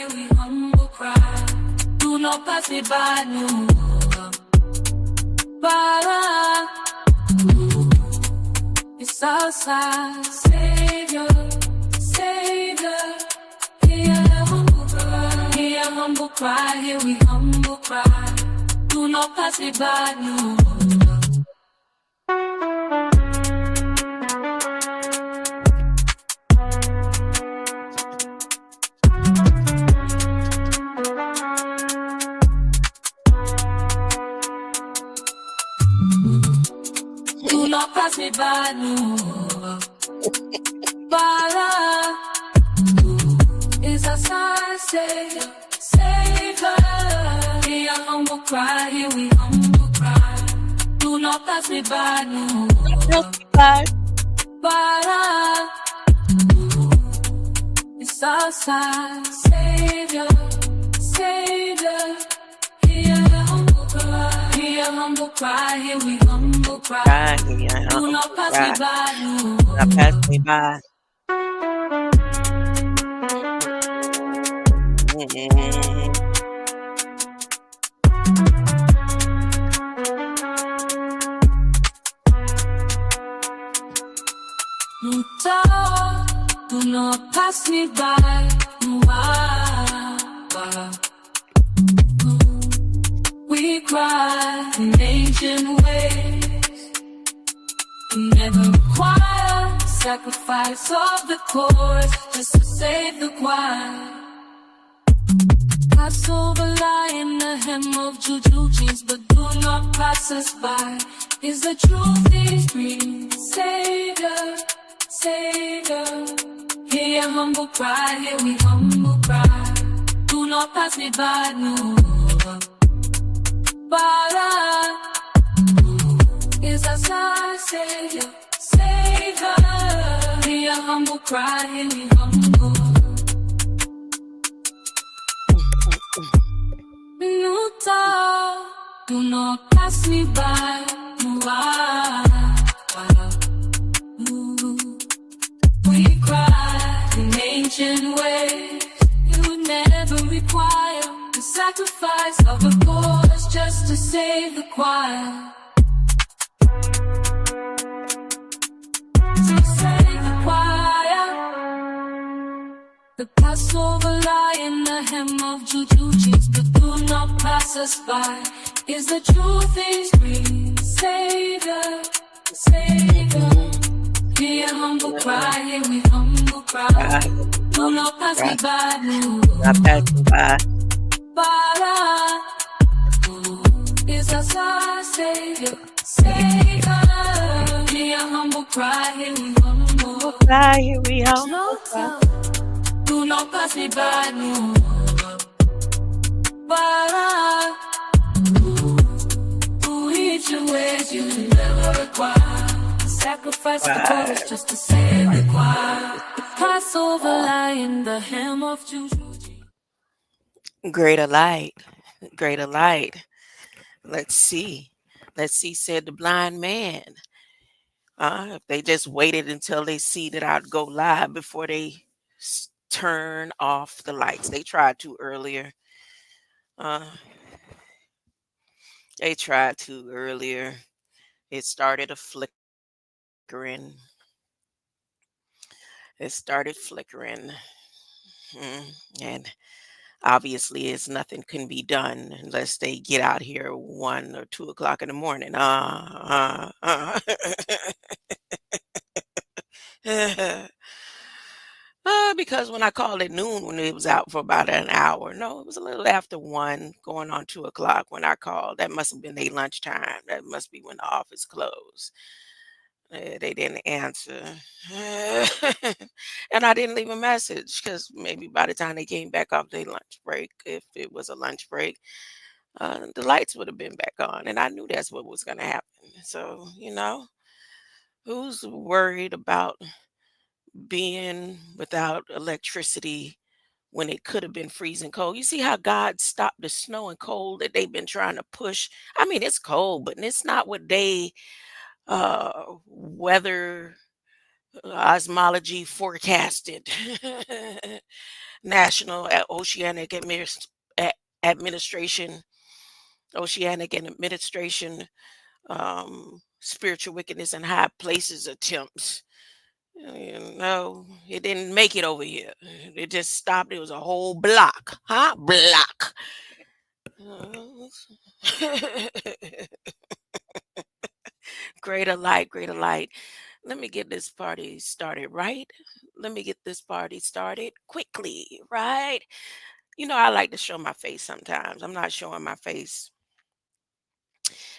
hear we humble cry. Do not pass me by, no. Bara, it's outside, Savior, Savior. Hear humble cry, hear we humble cry. Do not pass me by, no. Do not pass me by, no. Bara is a sign, Savior, Savior. Hear humble cry, hear we humble cry. Do not pass me by, no. Bara is a sign, Savior, Savior. Hear humble cry, hear we humble cry. Do not pass me by, no. Not pass me by. Do not pass me by. We cry in ancient ways. We never require sacrifice of the chorus just to save the choir. Passover lie in the hem of juju jeans, but do not pass us by. Is the truth is green, Savior, Savior. Hear humble cry, hear we humble cry. Do not pass me by, no. Bara is a sign, Savior, Savior. Hear humble cry, hear we humble. Do not pass me by. We cry in ancient ways. You never require the sacrifice of a chorus just to save the choir. To save the choir. The Passover lie in the hem of juju jeans, but do not pass us by. Is the truth is green, Savior, Savior. Hear humble cry, hear we humble cry. Do not pass me by, no. Not pass me by. Bara is a sign, Savior, Savior. Hear humble cry, hear we humble cry, hear we humble cry. Do not pass me by, no. Bara each your ways you never require. Sacrifice the chorus just to save the choir. Passover lie in the hem of juju. Greater light, greater light. Let's see, said the blind man. If they just waited until they see that I'd go live before they turn off the lights. They tried to earlier. They tried to earlier. It started a flickering. It started flickering. And obviously it's nothing can be done unless they get out here 1 or 2 o'clock in the morning. Because when I called at noon, when it was out for about an hour, no, it was a little after 1, going on 2 o'clock when I called. That must have been their lunchtime. That must be when the office closed. They didn't answer. And I didn't leave a message because maybe by the time they came back off their lunch break, if it was a lunch break, the lights would have been back on. And I knew that's what was going to happen. So, who's worried about being without electricity when it could have been freezing cold? You see how God stopped the snow and cold that they've been trying to push? I mean, it's cold, but it's not what they weather osmology forecasted. National Oceanic Administration, Oceanic and Administration, spiritual wickedness in high places attempts. No, it didn't make it over here. It just stopped. It was a whole block, huh? Block. Uh, Greater light, greater light. Let me get this party started, right? Let me get this party started quickly, right? I like to show my face sometimes. I'm not showing my face.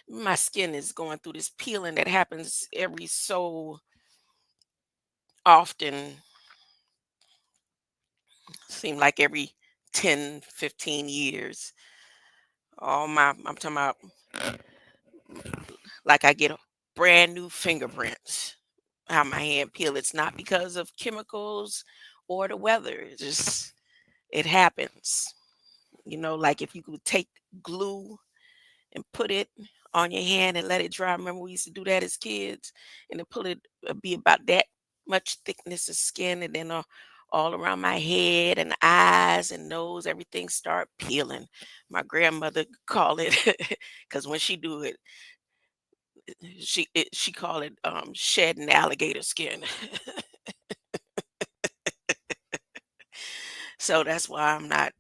My skin is going through this peeling that happens every so often, seem like every 10, 15 years. I'm talking about like I get a brand new fingerprints. How my hand peel. It's not because of chemicals or the weather. It happens. Like if you could take glue and put it on your hand and let it dry. Remember we used to do that as kids, and then pull it be about that much thickness of skin, and then all around my head and eyes and nose, everything start peeling. My grandmother call it because when she do it, she call it shedding alligator skin. So that's why I'm not,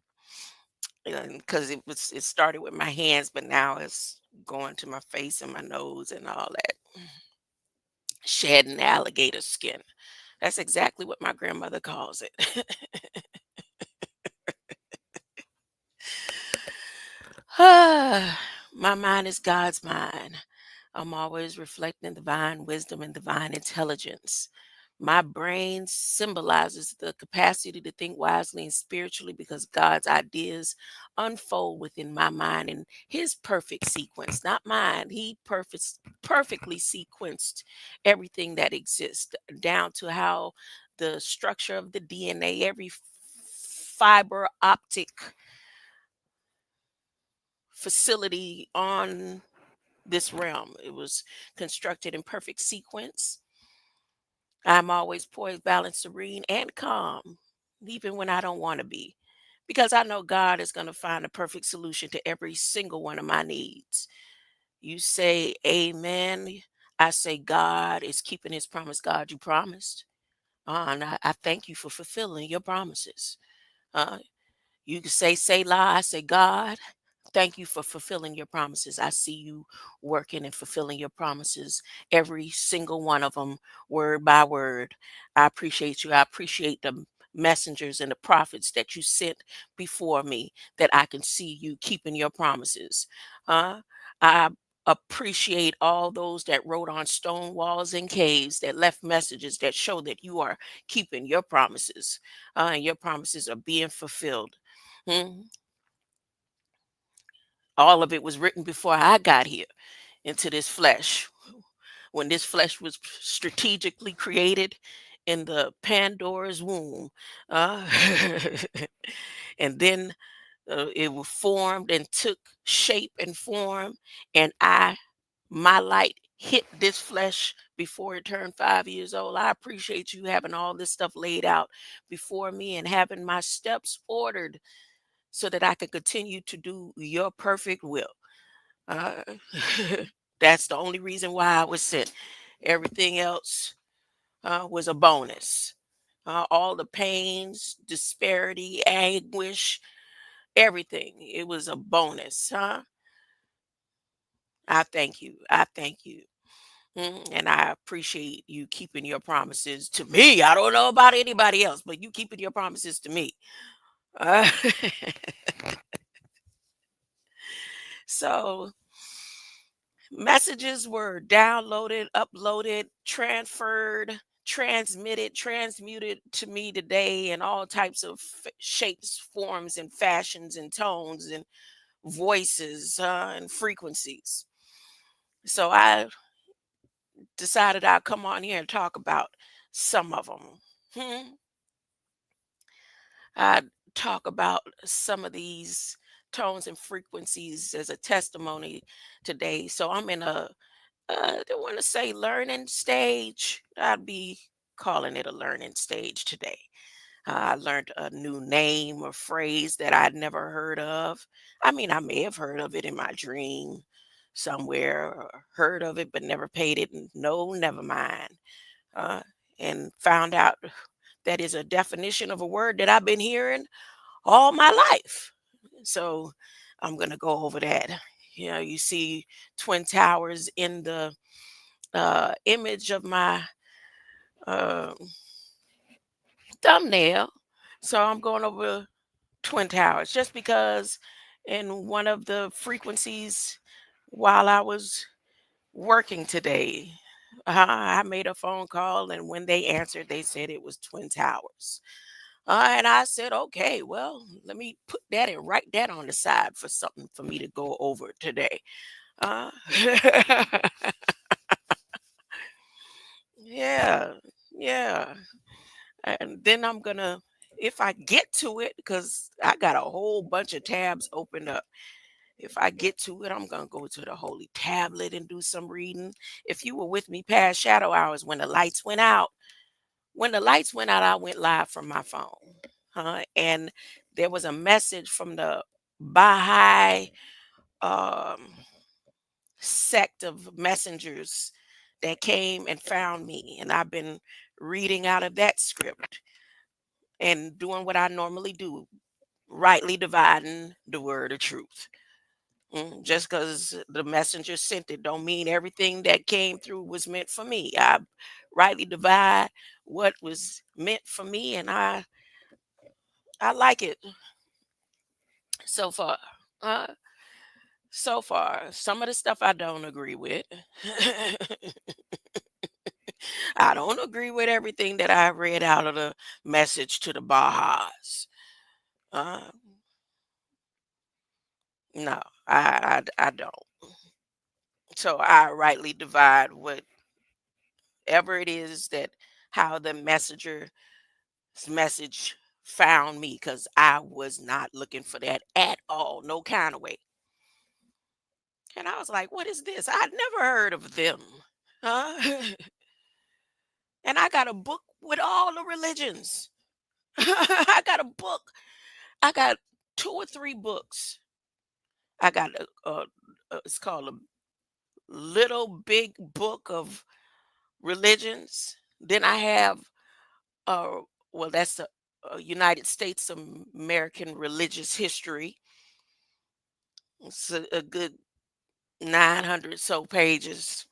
because it started with my hands, but now it's going to my face and my nose and all that. Shedding alligator skin. That's exactly what my grandmother calls it. My mind is God's mind. I'm always reflecting divine wisdom and divine intelligence. My brain symbolizes the capacity to think wisely and spiritually because God's ideas unfold within my mind in his perfect sequence, not mine. He perfectly sequenced everything that exists down to how the structure of the DNA, every fiber optic facility on this realm. It was constructed in perfect sequence. I'm always poised, balanced, serene, and calm, even when I don't want to be, because I know God is going to find a perfect solution to every single one of my needs. You say amen. I say God is keeping his promise. God, you promised. And I thank you for fulfilling your promises. Uh, you can say lie. I say, God, thank you for fulfilling your promises. I see you working and fulfilling your promises, every single one of them, word by word. I appreciate you. I appreciate the messengers and the prophets that you sent before me, that I can see you keeping your promises. I appreciate all those that wrote on stone walls and caves, that left messages that show that you are keeping your promises, and your promises are being fulfilled. Hmm. All of it was written before I got here into this flesh. When this flesh was strategically created in the Pandora's womb. Uh, and then it was formed and took shape and form. And my light hit this flesh before it turned 5 years old. I appreciate you having all this stuff laid out before me and having my steps ordered so that I could continue to do your perfect will. Uh, that's the only reason why I was sent. Everything else was a bonus. All the pains, disparity, anguish, everything. It was a bonus. I thank you. I thank you. And I appreciate you keeping your promises to me. I don't know about anybody else, but you keeping your promises to me. Uh, so messages were downloaded, uploaded, transferred, transmitted, transmuted to me today in all types of shapes, forms, and fashions, and tones, and voices, and frequencies. So I decided I'd come on here and talk about some of them. I'd talk about some of these tones and frequencies as a testimony today. So I'm in I don't want to say learning stage. I'd be calling it a learning stage today. I learned a new name or phrase that I'd never heard of. I mean, I may have heard of it in my dream somewhere, or heard of it, but never paid it. No, never mind. Uh, and found out that is a definition of a word that I've been hearing all my life. So I'm going to go over that. You know, you see Twin Towers in the image of my uh, thumbnail. So I'm going over Twin Towers just because in one of the frequencies while I was working today, I made a phone call, and when they answered, they said it was Twin Towers. And I said, okay, well, let me put that and write that on the side for something for me to go over today. Uh, yeah, yeah. And then I'm gonna, if I get to it, because I got a whole bunch of tabs opened up. If I get to it, I'm gonna go to the Holy Tablet and do some reading. If you were with me past shadow hours when the lights went out, I went live from my phone. And there was a message from the Baha'i um, sect of messengers that came and found me. And I've been reading out of that script and doing what I normally do, rightly dividing the word of truth. Just because the messenger sent it don't mean everything that came through was meant for me. I rightly divide what was meant for me, and I like it so far. Uh, so far, some of the stuff I don't agree with. I don't agree with everything that I read out of the message to the Bahas. Uh, no, I don't. So I rightly divide whatever it is that how the messenger's message found me, because I was not looking for that at all, no kind of way. And I was like, what is this? I'd never heard of them. Huh? And I got a book with all the religions. I got a book. I got two or three books. I got it's called a little big book of religions. Then I have uh well, that's the United States of American religious history. It's a good 900 so pages.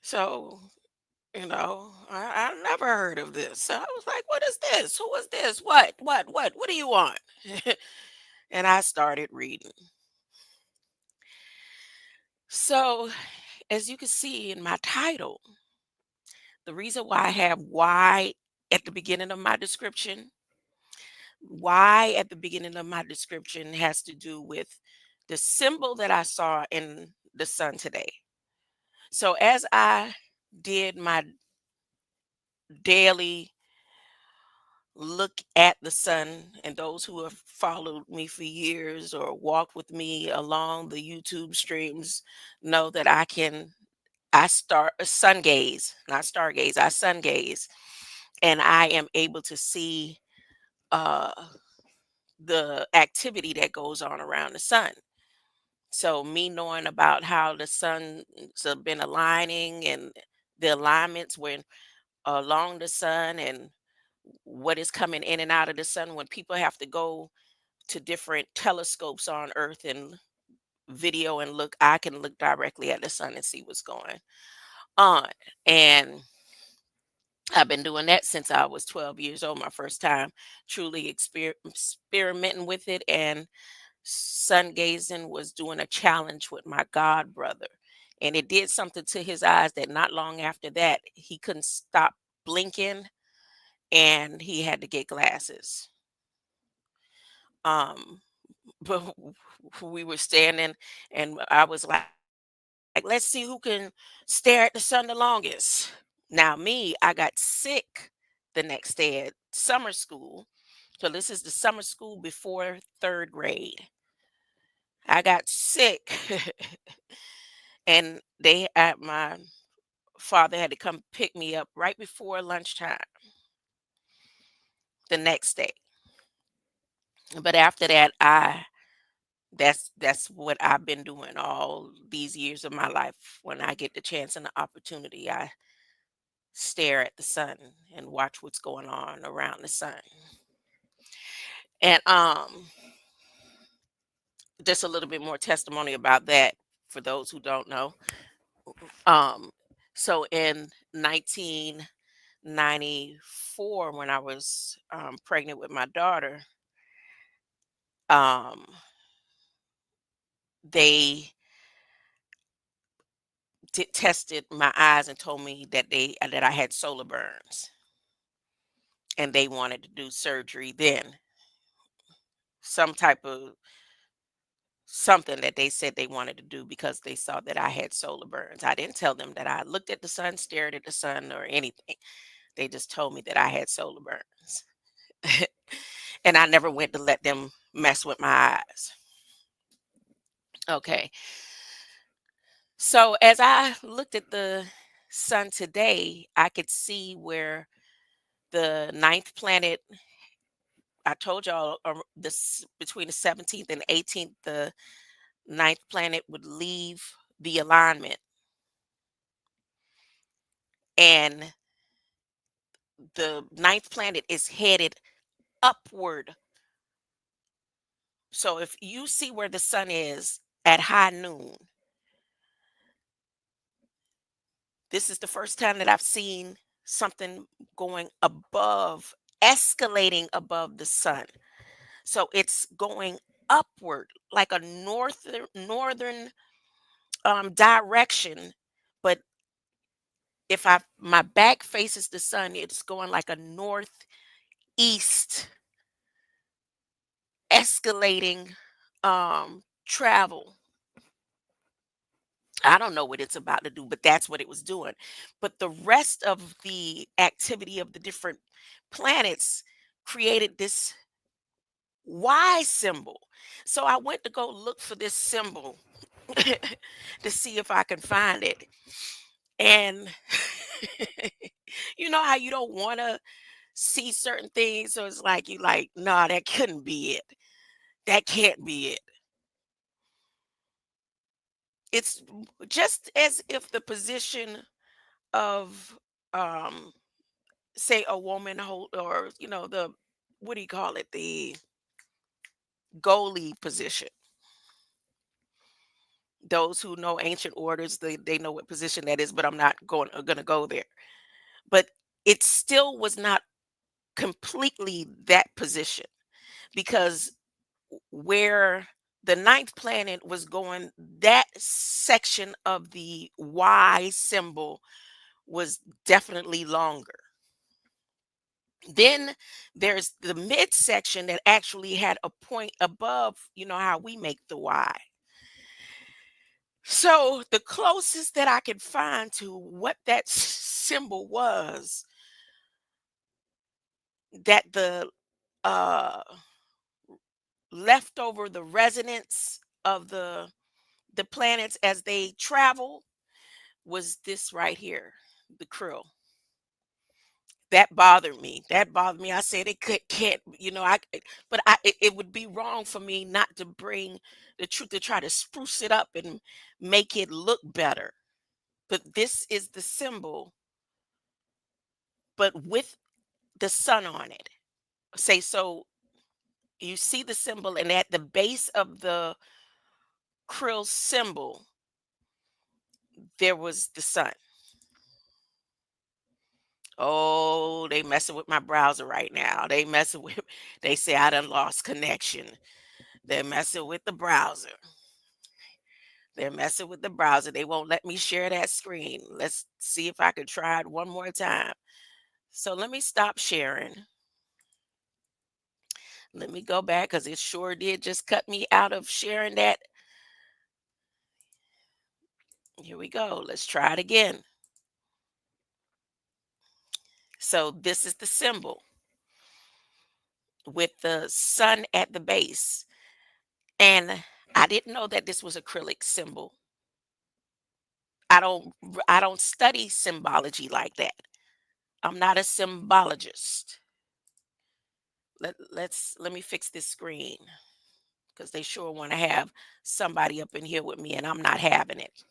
So, I never heard of this. So I was like, what is this? Who is this? What do you want? And I started reading. So, as you can see in my title, the reason why I have why at the beginning of my description, why at the beginning of my description has to do with the symbol that I saw in the sun today. So, as I did my daily look at the sun, and those who have followed me for years or walked with me along the YouTube streams know that I start sun gaze, not stargaze, I sun gaze, and I am able to see uh the activity that goes on around the sun. So me knowing about how the sun's been aligning and the alignments when along the sun, and what is coming in and out of the sun when people have to go to different telescopes on earth and video and look, I can look directly at the sun and see what's going on. And I've been doing that since I was 12 years old, my first time truly experimenting with it. And sun gazing was doing a challenge with my god brother. And it did something to his eyes that not long after that, he couldn't stop blinking and he had to get glasses. Um, but we were standing, and I was like, let's see who can stare at the sun the longest. Now, me, I got sick the next day at summer school. So this is the summer school before third grade. I got sick, and my father had to come pick me up right before lunchtime. the next day. But after that, that's what I've been doing all these years of my life. When I get the chance and the opportunity, I stare at the sun and watch what's going on around the sun. And just a little bit more testimony about that for those who don't know. Um so in 1994, when I was pregnant with my daughter, um they tested my eyes and told me that I had solar burns, and they wanted to do surgery then, some type of something that they said they wanted to do because they saw that I had solar burns. I didn't tell them that I looked at the sun, stared at the sun, or anything. They just told me that I had solar burns. And I never went to let them mess with my eyes. Okay. So as I looked at the sun today, I could see where the ninth planet, I told y'all, this between the 17th and 18th, the ninth planet would leave the alignment, and the ninth planet is headed upward. So if you see where the sun is at high noon, this is the first time that I've seen something going above, escalating above the sun. So it's going upward like a northern direction. But if I my back faces the sun, it's going like a northeast escalating travel. I don't know what it's about to do, but that's what it was doing. But the rest of the activity of the different planets created this Y symbol. So I went to go look for this symbol to see if I can find it. And you know how you don't want to see certain things, so it's like you like, nah, that couldn't be it. That can't be it. It's just as if the position of say a woman hold, or the, what do you call it, the goalie position. Those who know ancient orders, they know what position that is, but I'm not gonna go there. But it still was not completely that position, because where the ninth planet was going, that section of the Y symbol was definitely longer. Then there's the midsection that actually had a point above, how we make the Y. So the closest that I could find to what that symbol was, that the uh leftover, the resonance of the planets as they travel, was this right here, the Cryll. That bothered me. I said it can't, but it would be wrong for me not to bring the truth, to try to spruce it up and make it look better. But this is the symbol, but with the sun on it. Say, so you see the symbol, and at the base of the krill symbol, there was the sun. Oh, they messing with my browser right now. They messing with, they say I done lost connection. They're messing with the browser. They're messing with the browser. They won't let me share that screen. Let's see if I can try it one more time. So let me stop sharing. Let me go back, because it sure did just cut me out of sharing that. Here we go. Let's try it again. So this is the symbol with the sun at the base. And I didn't know that this was acrylic symbol. I don't study symbology like that. I'm not a symbologist. Let me fix this screen because they sure want to have somebody up in here with me, and I'm not having it.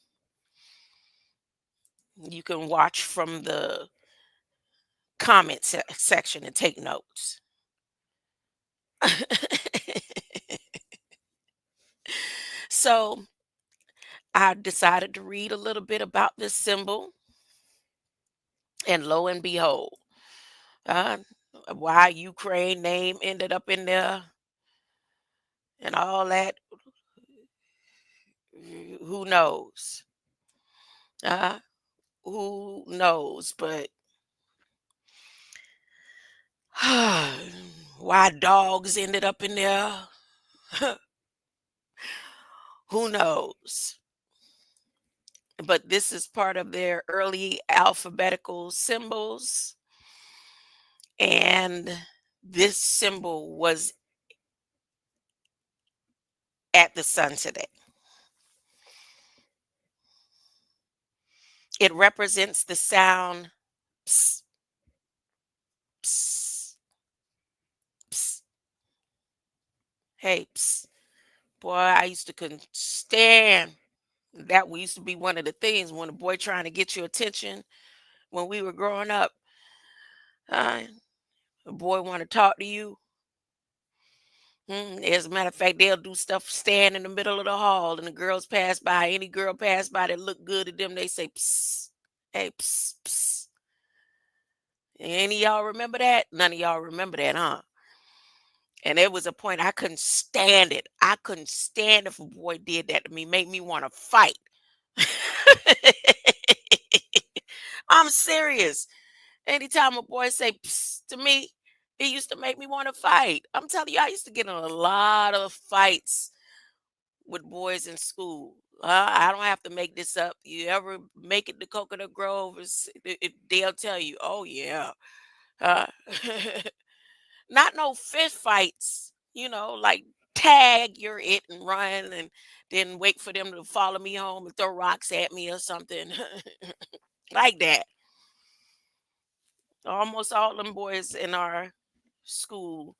You can watch from the comment section and take notes. So I decided to read a little bit about this symbol, and lo and behold, uh, why Ukraine name ended up in there and all that, who knows? Uh, who knows? But why dogs ended up in there, who knows? But this is part of their early alphabetical symbols, and this symbol was at the sun today. It represents the sound ps, ps, ps. Hey, ps. Boy, I used to couldn't stand that. We used to be one of the things when a boy trying to get your attention when we were growing up. Uh, a boy want to talk to you. As a matter of fact, they'll do stuff stand in the middle of the hall and the girls pass by. Any girl pass by that look good to them, they say, psst. Hey, psst, psst. Any of y'all remember that? None of y'all remember that, huh? And there was a point I couldn't stand it. I couldn't stand if a boy did that to me, make me want to fight. I'm serious. Anytime a boy say psst to me, it used to make me want to fight. I'm telling you, I used to get in a lot of fights with boys in school. I don't have to make this up. You ever make it to Coconut Grove, they'll tell you, oh, yeah. Uh, not no fist fights, like tag, you're it and run and then wait for them to follow me home and throw rocks at me or something like that. Almost all them boys in our school,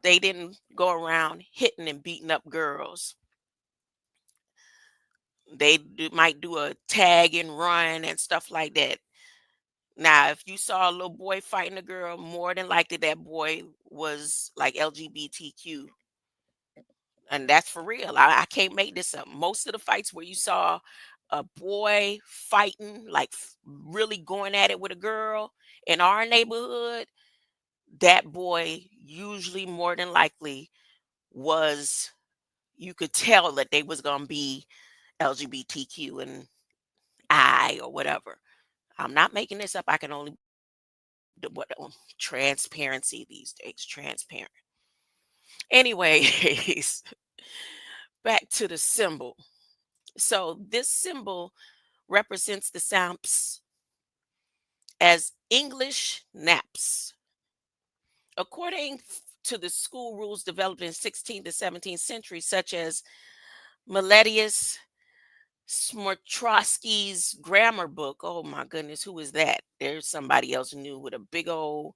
they didn't go around hitting and beating up girls. Might do a tag and run and stuff like that. Now, if you saw a little boy fighting a girl, more than likely that boy was like LGBTQ. And that's for real. I can't make this up. Most of the fights where you saw a boy fighting, like really going at it with a girl in our neighborhood, that boy usually more than likely was, you could tell that they was gonna be LGBTQ and I or whatever. I'm not making this up. I can only what transparency these days, transparent. Anyways, back to the symbol. So this symbol represents the sound ps as English naps. According to the school rules developed in 16th to 17th century, such as Miletius Smortrowski's grammar book. Oh my goodness, who is that? There's somebody else new with a big old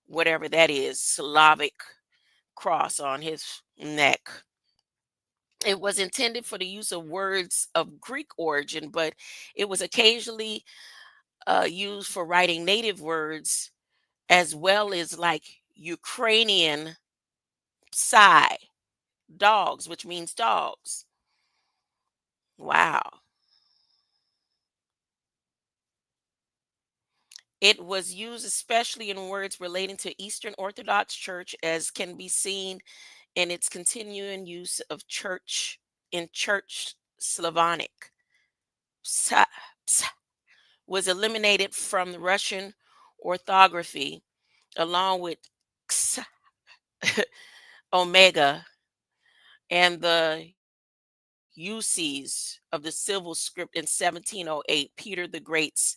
whatever that is, Slavic cross on his neck. It was intended for the use of words of Greek origin, but it was occasionally used for writing native words as well as like Ukrainian psi, dogs, which means dogs. Wow. It was used especially in words relating to Eastern Orthodox Church, as can be seen in its continuing use of church in Church Slavonic. Psa, psa, was eliminated from the Russian orthography along with x, omega, and the uses of the civil script in 1708, Peter the Great's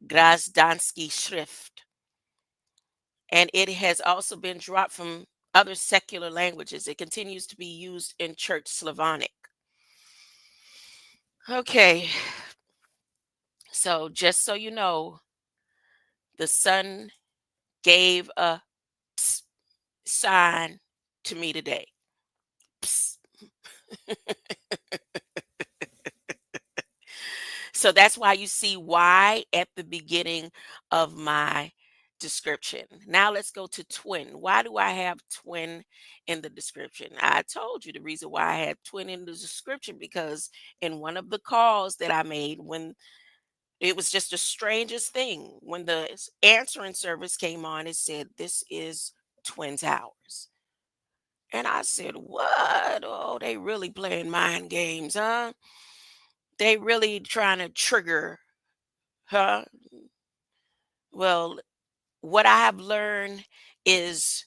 Grazdansky Schrift. And it has also been dropped from other secular languages. It continues to be used in Church Slavonic. Okay, so just so you know, the sun gave a ps sign to me today. Psst. So that's why you see why at the beginning of my description. Now let's go to twin. Why do I have twin in the description? I told you the reason why I had twin in the description because in one of the calls that I made when it was just the strangest thing when the answering service came on, it said this is twin towers. And I said, "What? Oh, they really playing mind games, huh? They really trying to trigger, huh?" Well, what I have learned is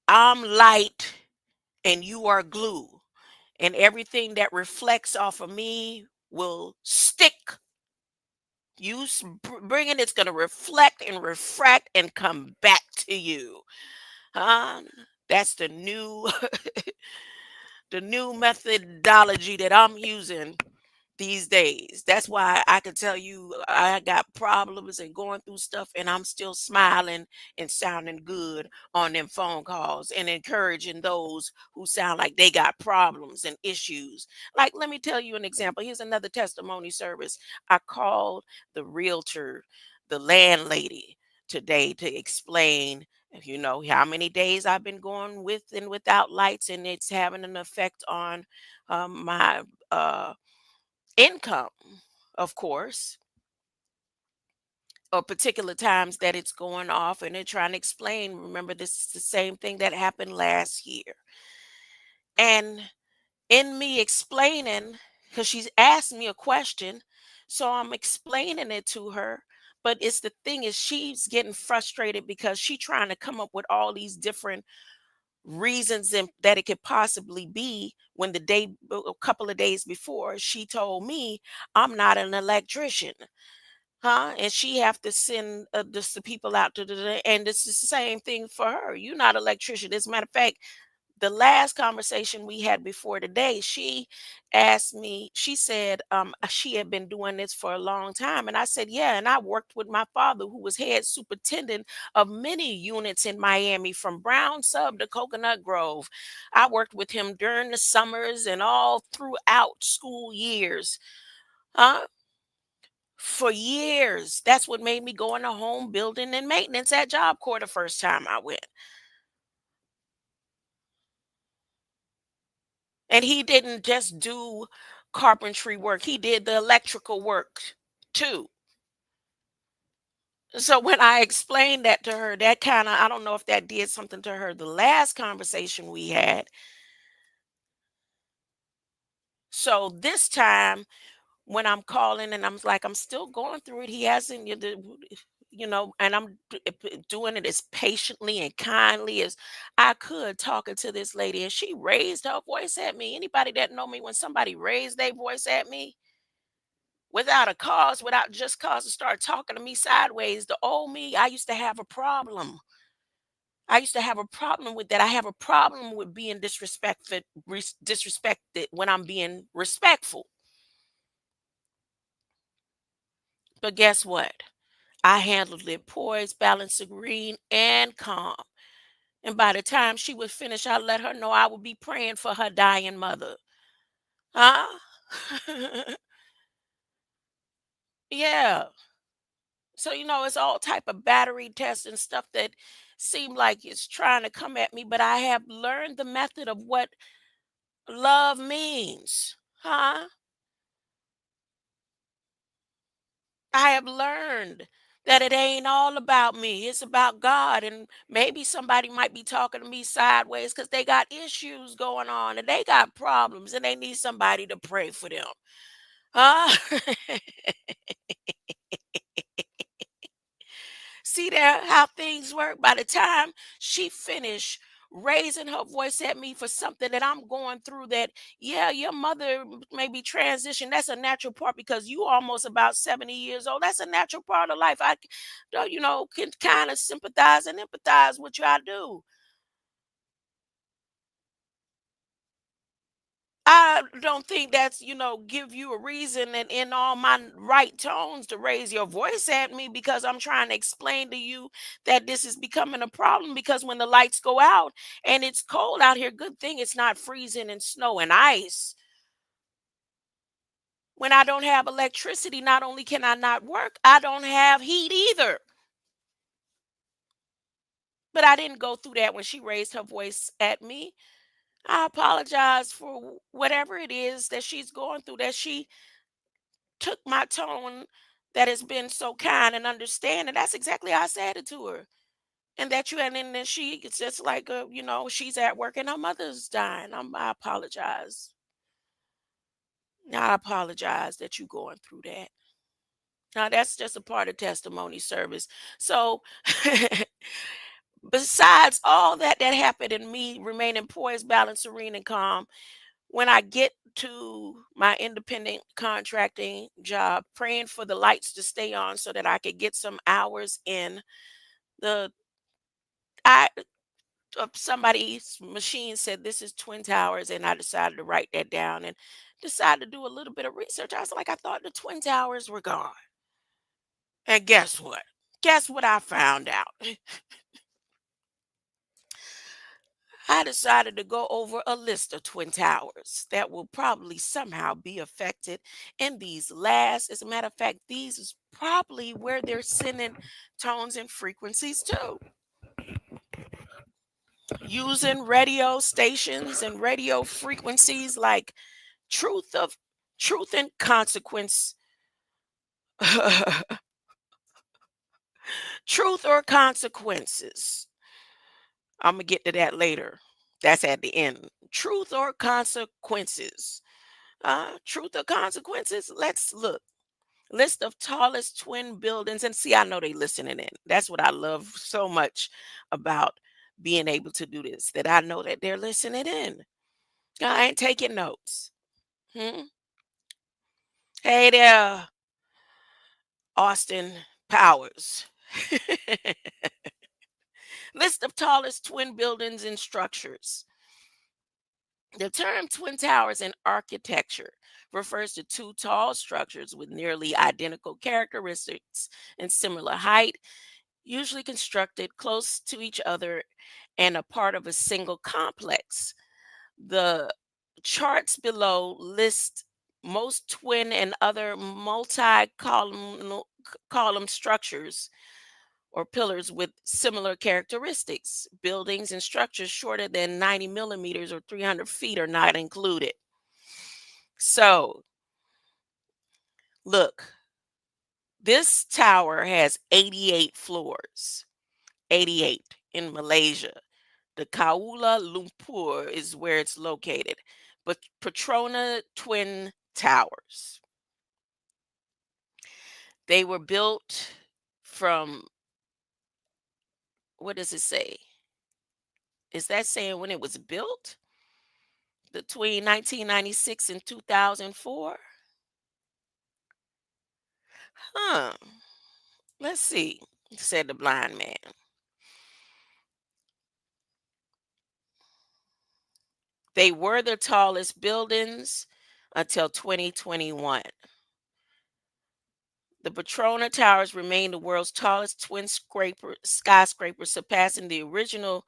I'm light and you are glue, and everything that reflects off of me will stick. Bring it, it's going to reflect and refract and come back to you. Huh? That's the new the new methodology that I'm using these days. That's why I can tell you I got problems and going through stuff and I'm still smiling and sounding good on them phone calls and encouraging those who sound like they got problems and issues. Like, let me tell you an example. Here's another testimony service. I called the realtor, the landlady today to explain how many days I've been going with and without lights, and it's having an effect on my income, of course, or particular times that it's going off, and they're trying to explain. Remember, this is the same thing that happened last year. And in me explaining, because she's asked me a question, so I'm explaining it to her. But it's the thing is she's getting frustrated because she's trying to come up with all these different reasons that it could possibly be when a couple of days before she told me I'm not an electrician. Huh? And she have to send this the people out and it's the same thing for her. You're not an electrician. As a matter of fact, the last conversation we had before today, she asked me, she said she had been doing this for a long time. And I said, yeah. And I worked with my father, who was head superintendent of many units in Miami, from Brown Sub to Coconut Grove. I worked with him during the summers and all throughout school years. Huh? For years. That's what made me go into home building and maintenance at Job Corps the first time I went. And he didn't just do carpentry work, he did the electrical work too. So when I explained that to her, that kind of, I don't know if that did something to her the last conversation we had. So this time when I'm calling and I'm like, I'm still going through it. He hasn't, and I'm doing it as patiently and kindly as I could, talking to this lady, and she raised her voice at me. Anybody that know me, when somebody raised their voice at me without a cause, without just cause, to start talking to me sideways, the old me, I used to have a problem. I used to have a problem with that. I have a problem with being disrespected when I'm being respectful. But guess what? I handled it poised, balanced, serene, and calm. And by the time she was finished, I let her know I would be praying for her dying mother. Huh? Yeah. So it's all type of battery tests and stuff that seem like it's trying to come at me, but I have learned the method of what love means. Huh? I have learned that it ain't all about me. It's about God. And maybe somebody might be talking to me sideways because they got issues going on and they got problems and they need somebody to pray for them. Huh? See there how things work. By the time she finished raising her voice at me for something that I'm going through, that yeah, your mother may be transition. That's a natural part because you almost about 70 years old. That's a natural part of life. Can kind of sympathize and empathize with you. I do. I don't think that's, give you a reason and in all my right tones to raise your voice at me because I'm trying to explain to you that this is becoming a problem because when the lights go out and it's cold out here, good thing it's not freezing and snow and ice. When I don't have electricity, not only can I not work, I don't have heat either. But I didn't go through that when she raised her voice at me. I apologize for whatever it is that she's going through, that she took my tone that has been so kind and understanding. That's exactly how I said it to her. And that you and then she it's just like she's at work and her mother's dying. I apologize. I apologize that you going through that. Now that's just a part of testimony service. So besides all that happened in me remaining poised, balanced, serene, and calm, when I get to my independent contracting job, praying for the lights to stay on so that I could get some hours in. The I Somebody's machine said this is Twin Towers, and I decided to write that down and decided to do a little bit of research. I was like, I thought the Twin Towers were gone. And guess what? Guess what I found out? I decided to go over a list of Twin Towers that will probably somehow be affected in these last. As a matter of fact, these is probably where they're sending tones and frequencies to. Using radio stations and radio frequencies like truth of truth and consequence. Truth or consequences. I'm gonna get to that later. That's at the end. Truth or consequences. Truth or consequences? Let's look. List of tallest twin buildings. And see, I know they listening in. That's what I love so much about being able to do this, that I know that they're listening in. I ain't taking notes. Hmm? Hey there, Austin Powers. List of tallest twin buildings and structures. The term Twin Towers in architecture refers to two tall structures with nearly identical characteristics and similar height, usually constructed close to each other and a part of a single complex. The charts below list most twin and other multi column structures or pillars with similar characteristics. Buildings and structures shorter than 90 millimeters or 300 feet are not included. So, look, this tower has 88 floors, 88 in Malaysia. The Kuala Lumpur is where it's located. But Petrona Twin Towers, they were built from, what does it say? Is that saying when it was built? Between 1996 and 2004? Huh. Let's see, said the blind man. They were the tallest buildings until 2021. The Petrona Towers remain the world's tallest skyscraper, surpassing the original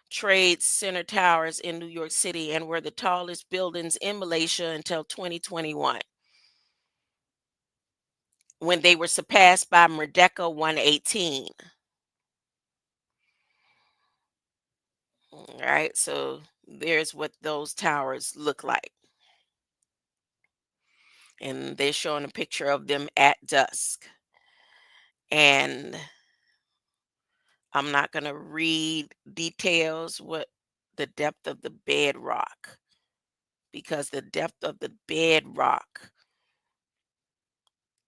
Trade Center Towers in New York City and were the tallest buildings in Malaysia until 2021, when they were surpassed by Merdeka 118. All right, so there's what those towers look like. And they're showing a picture of them at dusk. And I'm not going to read details what the depth of the bedrock, because the depth of the bedrock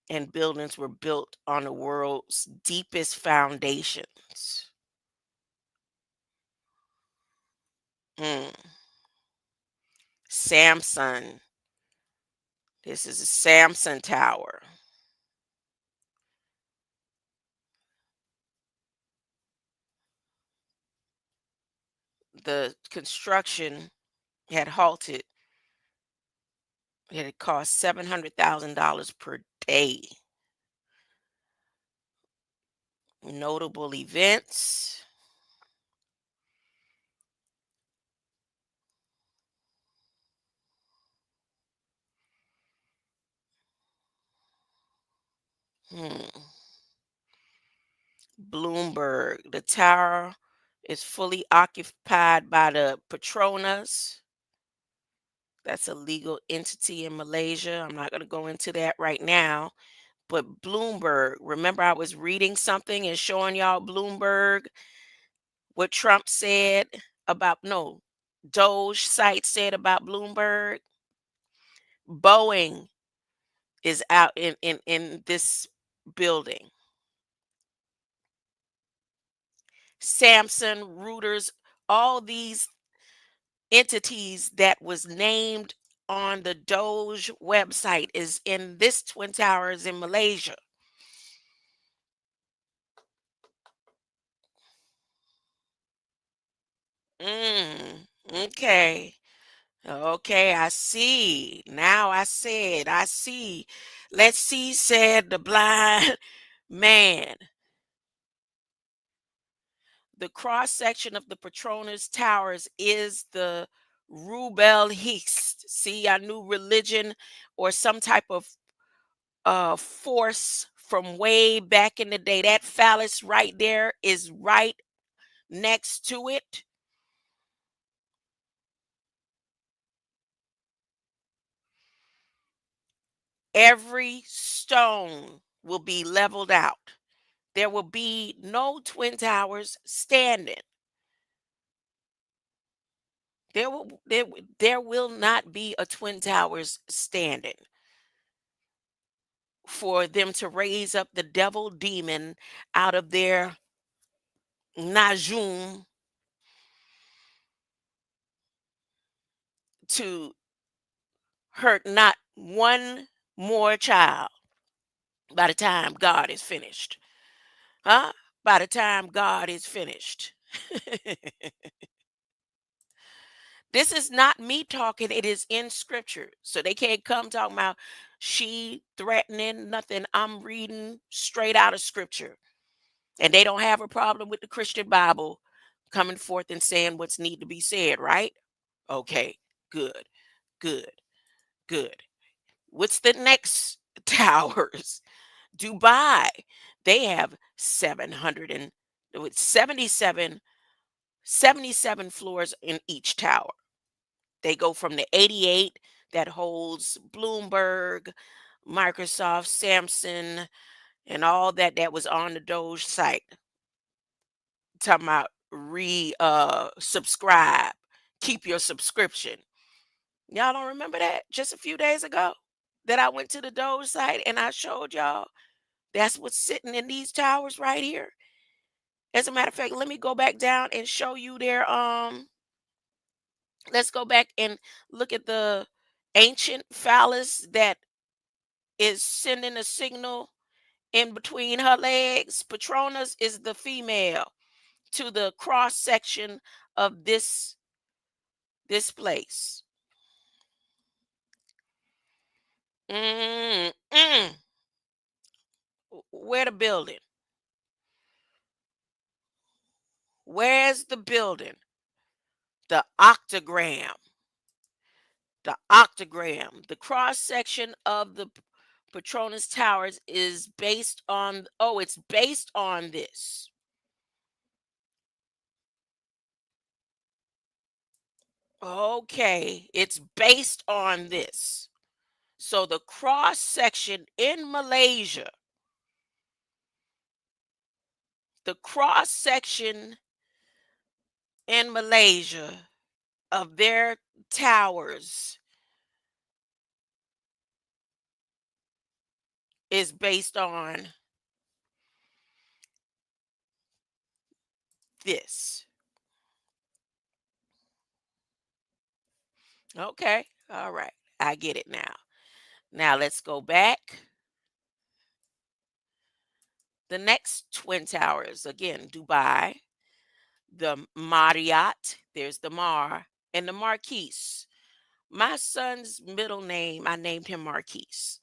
and buildings were built on the world's deepest foundations. Mm. Samson. This is a Samson Tower. The construction had halted and it costs $700,000 per day. Notable events. Hmm. Bloomberg. The tower is fully occupied by the Petronas. That's a legal entity in Malaysia. I'm not going to go into that right now. But Bloomberg, remember I was reading something and showing y'all Bloomberg, what Trump said about, no, Doge site said about Bloomberg. Boeing is out in this building. Samson, Reuters, all these entities that was named on the Doge website is in this Twin Towers in Malaysia. Okay. Okay, I see. Now I see. Let's see, said the blind man. The cross section of the Petronas Towers is the Rubel Hist. See, I knew religion or some type of force from way back in the day. That phallus right there is right next to it. Every stone will be leveled out. There will be no twin towers standing. There will not be a twin towers standing for them to raise up the devil demon out of their najum to hurt not one more child by the time God is finished. Huh? By the time God is finished. This is not me talking, it is in scripture. So they can't come talking about she threatening nothing. I'm reading straight out of scripture. And they don't have a problem with the Christian Bible coming forth and saying what's need to be said, right? Okay, good, good, good. What's the next towers? Dubai. They have 700 and with 77 floors in each tower. They go from the 88 that holds Bloomberg, Microsoft, Samsung, and all that was on the Doge site. Talking about subscribe, keep your subscription. Y'all don't remember that? Just a few days ago that I went to the Doge site and I showed y'all that's what's sitting in these towers right here. As a matter of fact, let me go back down and show you their let's go back and look at the ancient phallus that is sending a signal in between her legs. Patronus is the female to the cross section of this place. Mm, mm. Where the building? Where's the building? The octagram. The octagram. The cross section of the Patronus Towers is based on, oh, it's based on this. Okay, it's based on this. So the cross section in Malaysia, the cross section in Malaysia of their towers is based on this. Okay, all right, I get it now. Now let's go back. The next twin towers, again, Dubai, the Marriott, there's the Mar, and the Marquise. My son's middle name, I named him Marquise.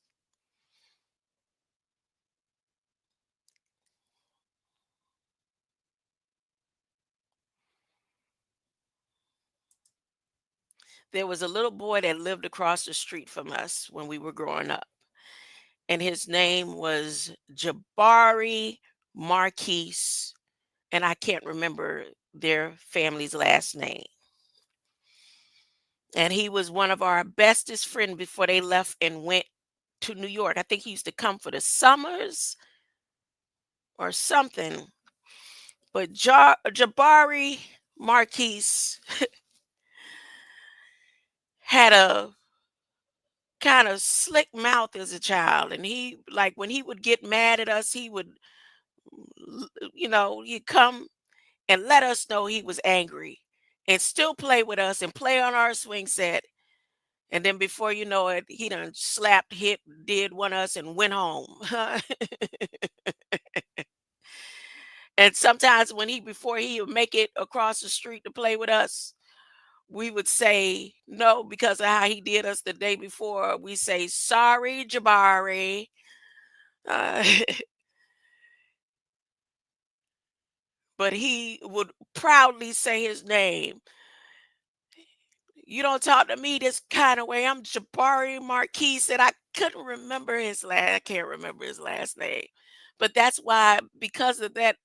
There was a little boy that lived across the street from us when we were growing up, and his name was Jabari Marquise, and I can't remember their family's last name. And he was one of our bestest friend before they left and went to New York. I think he used to come for the summers or something. But Jabari Marquise had a kind of slick mouth as a child, and he like when he would get mad at us, he would, he'd come and let us know he was angry, and still play with us and play on our swing set. And then before you know it, he done slapped, hit, did one us, and went home. And sometimes when before he would make it across the street to play with us, we would say no because of how he did us the day before. We say, sorry, Jabari. Uh, but he would proudly say his name. You don't talk to me this kind of way. I'm Jabari Marquise, and I couldn't remember his last. I can't remember his last name, but that's why because of that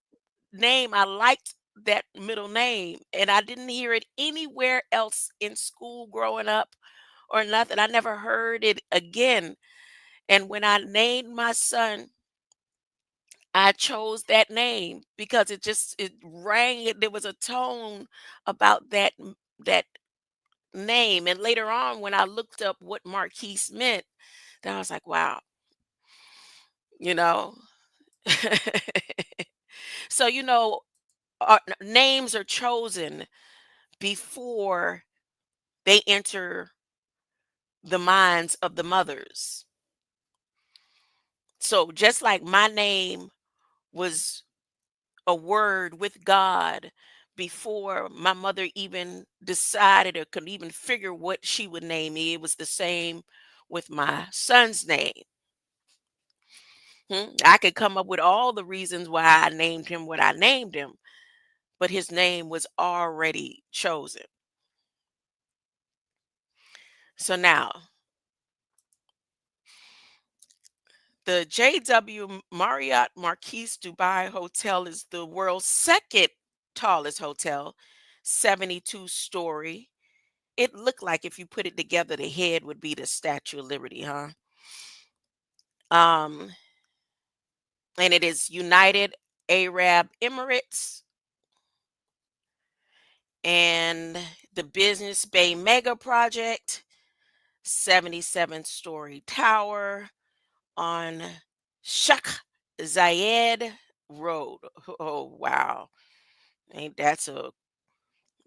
name, I liked that middle name, and I didn't hear it anywhere else in school growing up or nothing. I never heard it again. And when I named my son, I chose that name because it rang. There was a tone about that name. And later on, when I looked up what Marquise meant, then I was like, wow, you know. So names are chosen before they enter the minds of the mothers. So just like my name was a word with God before my mother even decided or could even figure what she would name me, it was the same with my son's name. I could come up with all the reasons why I named him what I named him, but his name was already chosen. So now, the JW Marriott Marquise Dubai Hotel is the world's second tallest hotel, 72-story. It looked like if you put it together, the head would be the Statue of Liberty, huh? Um, and it is United Arab Emirates and the Business Bay Mega Project, 77-story tower on Sheikh Zayed Road. Oh, wow. Ain't that's a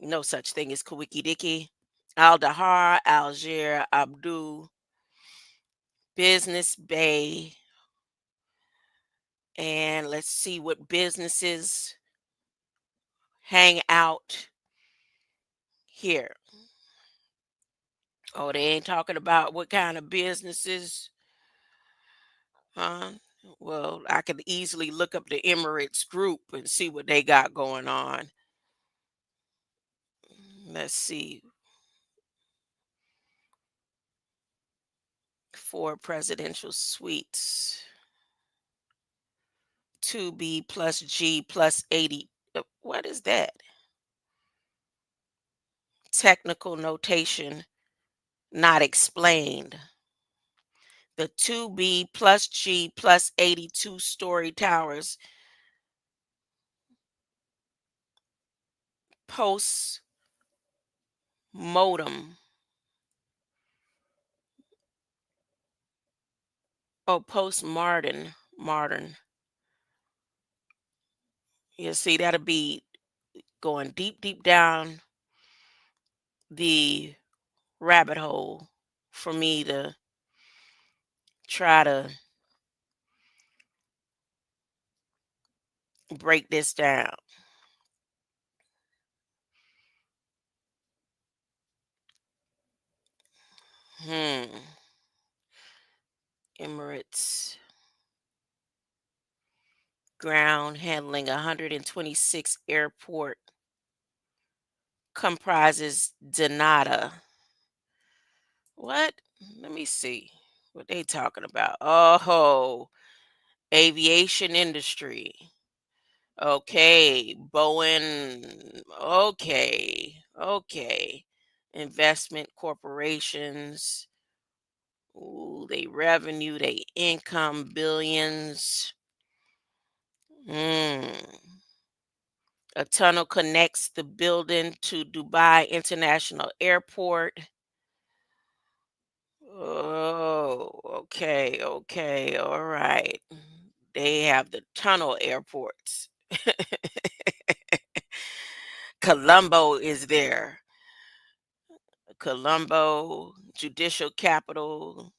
no such thing as Kawiki Diki. Al Dahar, Algier, Abdul, Business Bay, and let's see what businesses hang out here. Oh, they ain't talking about what kind of businesses, huh? Well, I could easily look up the Emirates group and see what they got going on. Let's see. Four presidential suites. 2B plus G plus 80. What is that? Technical notation not explained. The 2B plus G plus 82-story towers post modem. Oh, post modern. Modern. You see, that'll be going deep, deep down the rabbit hole for me to try to break this down. ground handling 126 airport comprises Donata. What? Let me see what they talking about. Oh, aviation industry. Okay, Bowen. Okay, okay. Investment corporations. Ooh, they revenue, they income billions. Mm. A tunnel connects the building to Dubai International Airport. Oh, okay, okay, all right. They have the tunnel airports. Colombo is there. Colombo, judicial capital.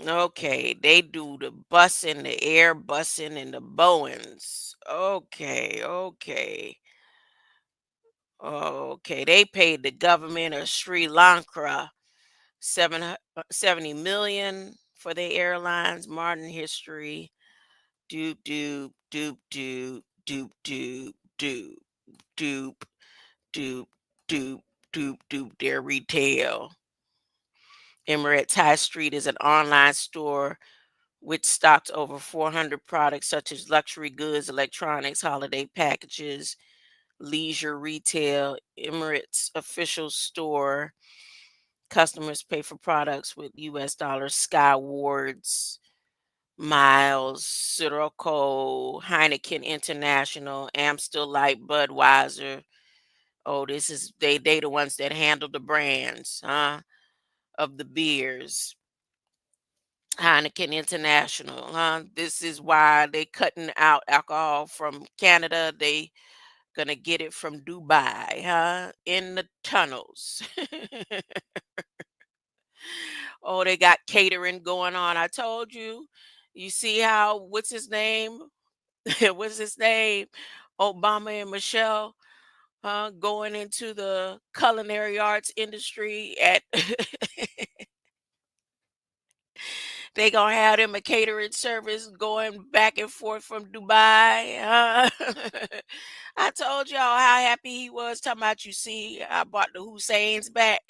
Okay, they do the busing, the air busing, and the Bowens. Okay, okay. Okay, they paid the government of Sri Lanka 70 million for their airlines, modern history. Doop doop doop doop doop doop doop doop doop doop doop doop their retail. Emirates High Street is an online store which stocks over 400 products such as luxury goods, electronics, holiday packages, leisure retail. Emirates official store. Customers pay for products with US dollars, Skywards, Miles, Sirocco, Heineken International, Amstel Light, Budweiser. Oh, this is they the ones that handle the brands, huh? Of the beers. Heineken International, huh? This is why they cutting out alcohol from Canada. They gonna get it from Dubai, huh? In the tunnels. Oh, they got catering going on. I told you. You see how what's his name? What's his name? Obama and Michelle, going into the culinary arts industry at they gonna have them a catering service going back and forth from Dubai. I told y'all how happy he was talking about you see, I bought the Hussein's back.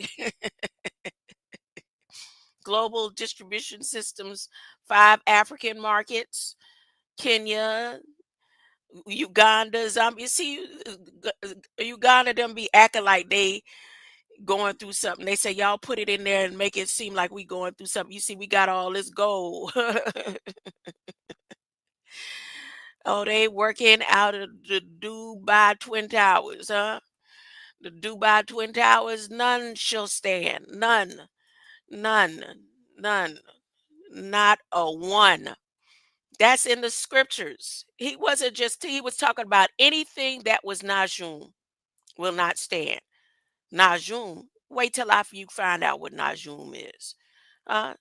Global distribution systems, 5 African markets, Kenya, Uganda, Zambia. See, Uganda them be acting like they going through something. They say y'all put it in there and make it seem like we going through something. You see, we got all this gold. Oh, they working out of the Dubai Twin Towers, huh? The Dubai Twin Towers, none shall stand. None, none, none, not a one. That's in the scriptures. He wasn't just, he was talking about anything that was Najum will not stand. Najum, wait till after you find out what Najum is. Uh,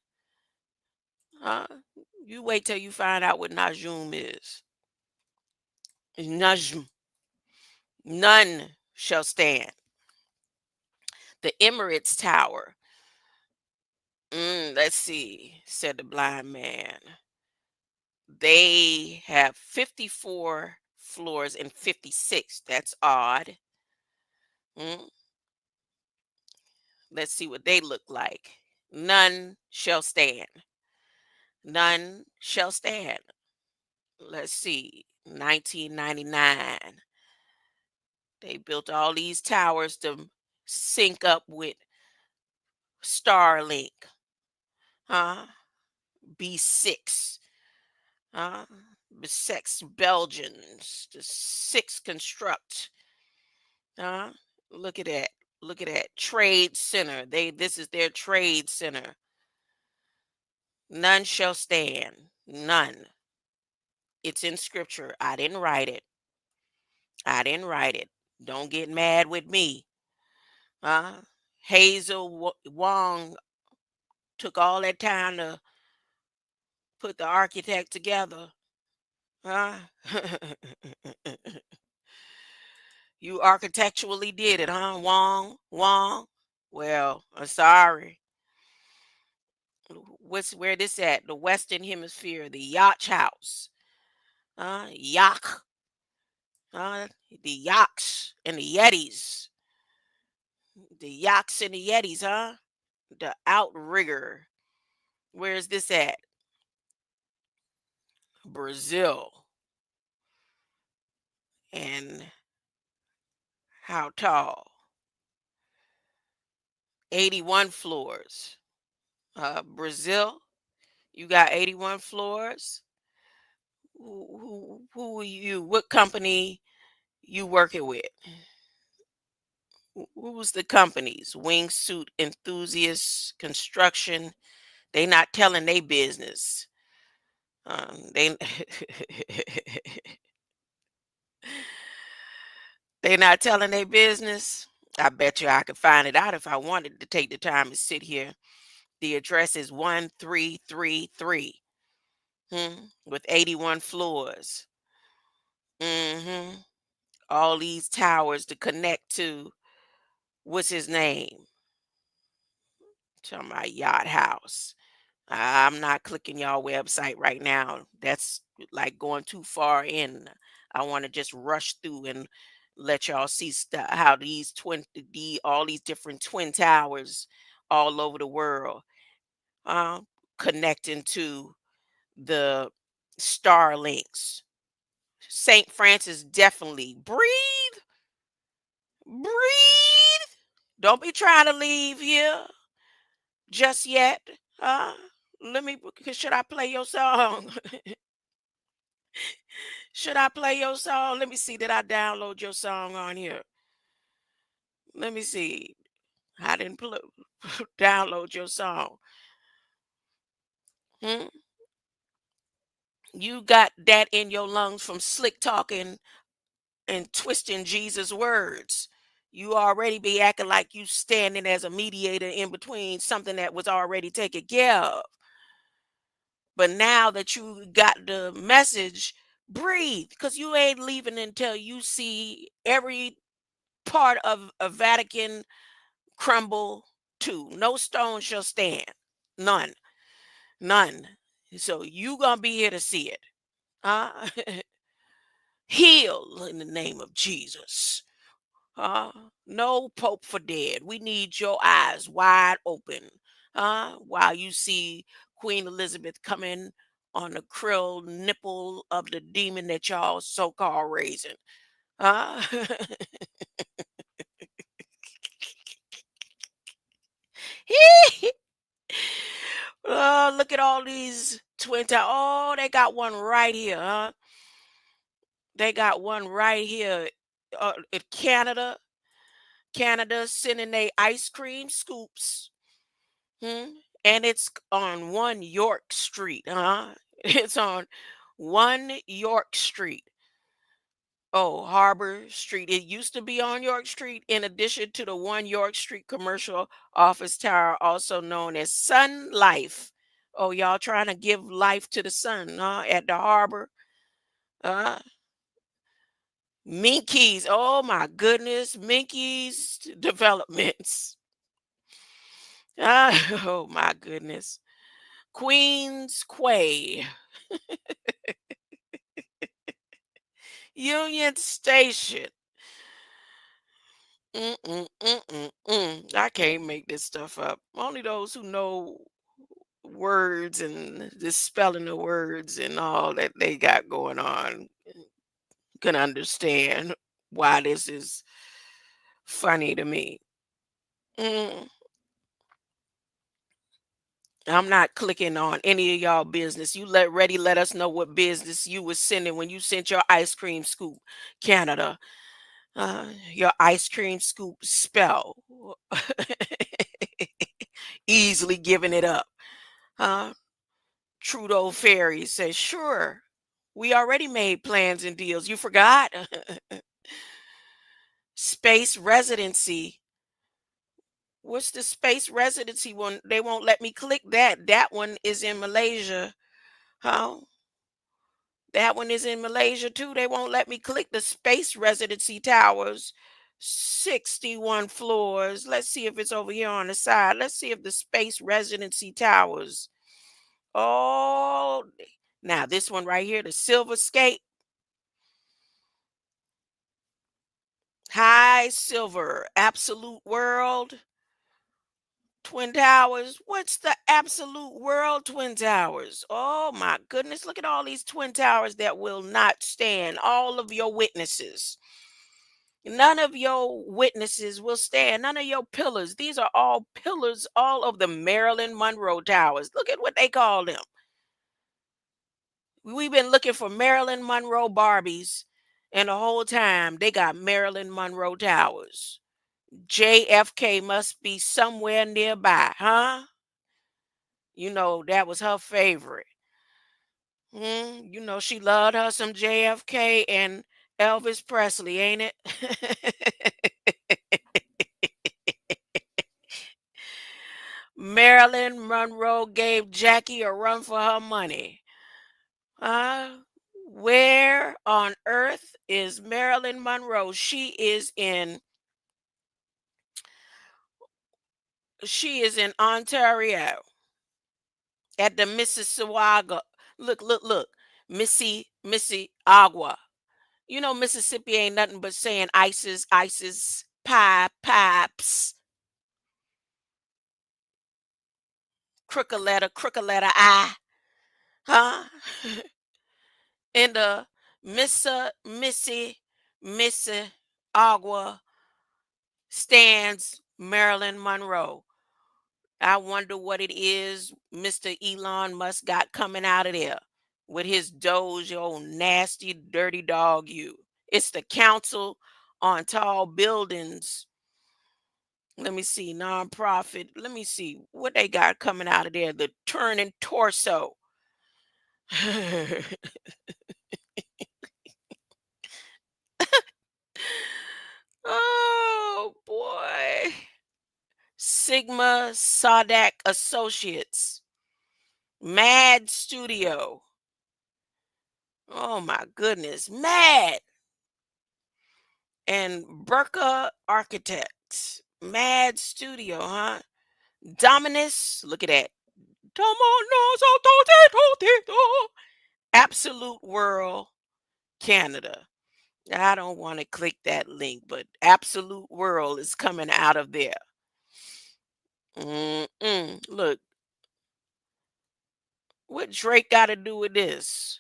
uh, you wait till you find out what Najum is. Najm, none shall stand. The Emirates Tower. Let's see, said the blind man. They have 54 floors and 56. That's odd. Mm, let's see what they look like. None shall stand. None shall stand. Let's see. 1999. They built all these towers to sync up with Starlink, huh? B6, huh? B6 Belgians, the six construct, huh? Look at that. Look at that trade center. This is their trade center. None shall stand. None. It's in scripture. I didn't write it. I didn't write it. Don't get mad with me. Huh? Wong took all that time to put the architect together. Huh? You architecturally did it, huh? Wong? Wong? Well, I'm sorry. What's where this at? The Western Hemisphere, the Yacht House. Yacht. The yachts and the Yetis. The yachts and the Yetis, huh? The outrigger. Where's this at? Brazil. And how tall? 81 floors. Brazil, you got 81 floors. Who are you? What company you working with? Who's the companies? Wingsuit enthusiasts, construction. They not telling they business. They they not telling their business. I bet you I could find it out if I wanted to take the time to sit here. The address is 1333 with 81 floors. hmm All these towers to connect to what's his name? To my yacht house. I'm not clicking y'all website right now. That's like going too far in. I want to just rush through and let y'all see how all these different twin towers all over the world uh, connecting to the Starlinks. St. Francis definitely breathe. Don't be trying to leave here just yet. Uh, should I play your song? Should I play your song? Let me see. Did I download your song on here? Let me see. I didn't download your song. Hmm? You got that in your lungs from slick talking and twisting Jesus' words. You already be acting like you standing as a mediator in between something that was already taken care of. But now that you got the message, breathe, because you ain't leaving until you see every part of a Vatican crumble too. No stone shall stand. None. None. So you gonna be here to see it. Uh, heal in the name of Jesus. No Pope for dead. We need your eyes wide open. While you see Queen Elizabeth coming on the Cryll nipple of the demon that y'all so-called raising. Uh, look at all these twin towers. Oh, they got one right here, huh? They got one right here in Canada. Canada sending they ice cream scoops. Hmm? And it's on 1 York Street, huh? It's on 1 York Street. Oh, Harbor Street. It used to be on York Street, in addition to the 1 York Street commercial office tower, also known as Sun Life. Oh, y'all trying to give life to the sun, huh? At the harbor. Uh, Minkies. Oh my goodness. Minkies developments. Oh my goodness. Queens Quay. Union Station. I can't make this stuff up. Only those who know words and the spelling of words and all that they got going on can understand why this is funny to me. Mm, I'm not clicking on any of y'all business. You let us know what business you was sending when you sent your ice cream scoop, Canada. Your ice cream scoop spell. Easily giving it up. Huh? Trudeau Ferry says, sure, we already made plans and deals. You forgot? Space residency. What's the space residency one? They won't let me click that. That one is in Malaysia. Huh? That one is in Malaysia too. They won't let me click the space residency towers 61 floors. Let's see if it's over here on the side. Let's see if the Space Residency Towers. Oh, now this one right here, the Silver Skate, High Silver, Absolute World, Twin Towers. What's the Absolute World Twin Towers? Oh my goodness, look at all these Twin Towers that will not stand. All of your witnesses. None of your witnesses will stand. None of your pillars. These are all pillars, all of the Marilyn Monroe Towers. Look at what they call them. We've been looking for Marilyn Monroe Barbies, and the whole time they got Marilyn Monroe Towers. JFK must be somewhere nearby, huh? You know, that was her favorite. You know, she loved her some JFK and Elvis Presley, ain't it? Marilyn Monroe gave Jackie a run for her money. Where on earth is Marilyn Monroe? She is in Ontario at the Mississauga. Look. Missy Agua. You know Mississippi ain't nothing but saying ISIS, pipes, crooked letter I, huh? In the Missy Agua stands Marilyn Monroe. I wonder what it is Mr. Elon Musk got coming out of there with his Doge, old nasty, dirty dog you. It's the Council on Tall Buildings. Let me see, nonprofit. Let me see what they got coming out of there. The turning torso. Oh boy. Sigma Sodak Associates. Mad Studio. Oh my goodness. Mad. And Burka Architects. Mad Studio, huh? Dominus. Look at that. Dominus Autotito. Absolute World Canada. I don't want to click that link, but Absolute World is coming out of there. Look, what Drake got to do with this?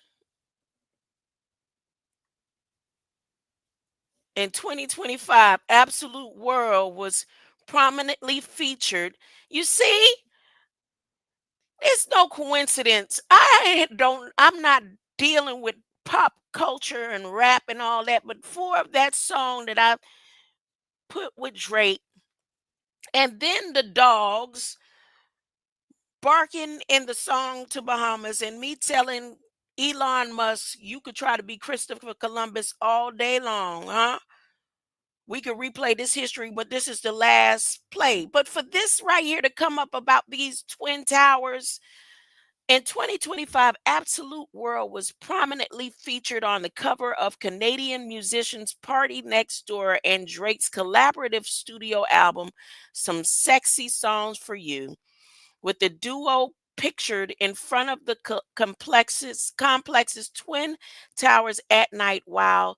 In 2025, Absolute World was prominently featured. You see, it's no coincidence. I'm not dealing with pop culture and rap and all that, but for that song that I put with Drake, and then the dogs barking in the song to Bahamas, and me telling Elon Musk, you could try to be Christopher Columbus all day long, huh? We could replay this history, but this is the last play. But for this right here to come up about these Twin Towers in 2025, Absolute World was prominently featured on the cover of Canadian musicians Party Next Door and Drake's collaborative studio album, Some Sexy Songs for You, with the duo pictured in front of the complex's twin towers at night while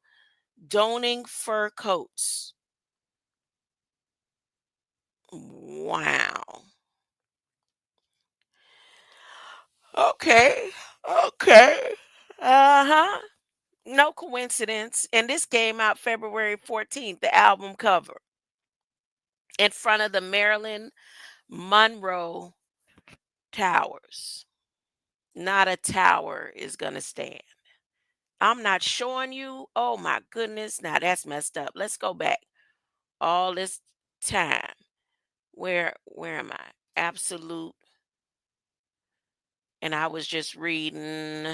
donning fur coats. Wow. Okay. Okay. Uh-huh. No coincidence. And this came out February 14th, the album cover, in front of the Marilyn Monroe Towers. Not a tower is going to stand. I'm not showing you. Oh my goodness. Now that's messed up. Let's go back. All this time. Where am I? Absolute. And I was just reading.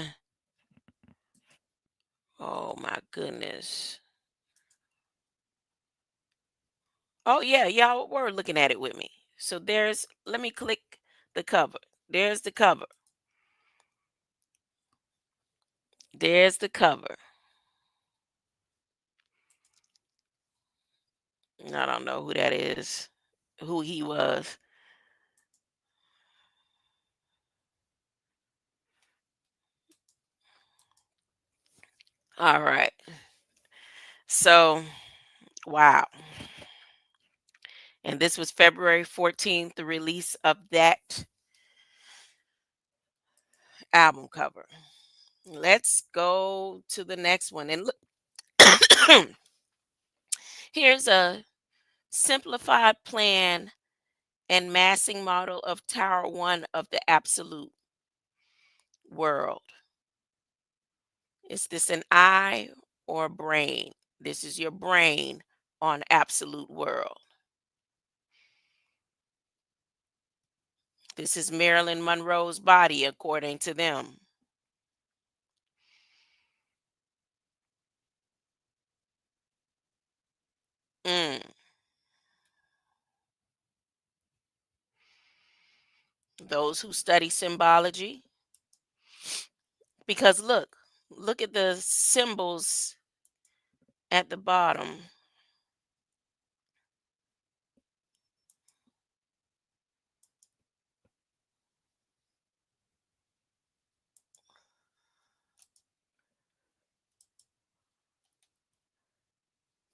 Oh my goodness. Oh yeah, y'all were looking at it with me. So let me click the cover. There's the cover. There's the cover. I don't know who that is, who he was. All right. So, wow. And this was February 14th, the release of that album cover. Let's go to the next one. And look, here's a simplified plan and massing model of Tower 1 of the absolute world. Is this an eye or a brain? This is your brain on absolute world. This is Marilyn Monroe's body, according to them. Mm. Those who study symbology, because look at the symbols at the bottom.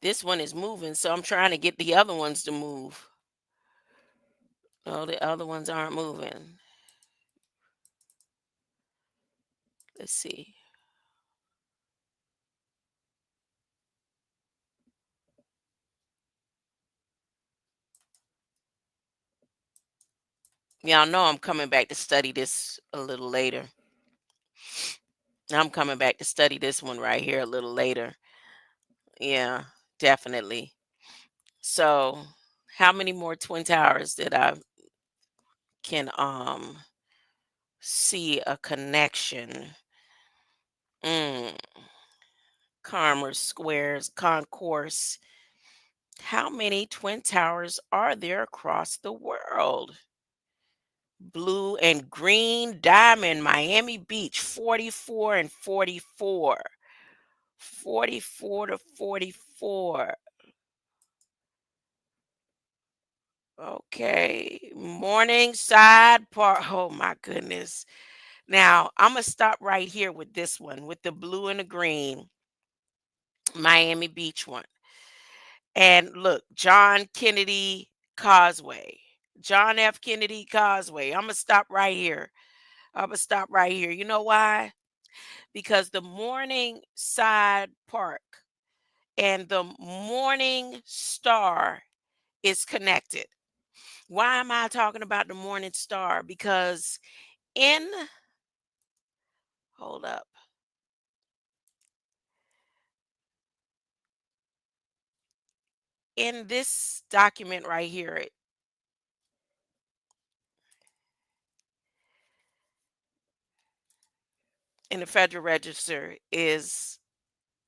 This one is moving, so I'm trying to get the other ones to move. Oh, the other ones aren't moving. Let's see. Y'all know I'm coming back to study this a little later. I'm coming back to study this one right here a little later. Yeah, definitely. So, how many more twin towers that I can see a connection? Mm, Commerce squares, concourse. How many twin towers are there across the world? Blue and green diamond, Miami Beach, 44 and 44. 44 to 44. Okay. Morningside Park. Oh my goodness. Now, I'm going to stop right here with this one, with the blue and the green Miami Beach one. And look, John Kennedy Causeway. John F. Kennedy Causeway. I'm going to stop right here. I'm going to stop right here. You know why? Because the Morningside Park and the Morning Star is connected. Why am I talking about the Morning Star? Because in, hold up, in this document right here, in the Federal Register, is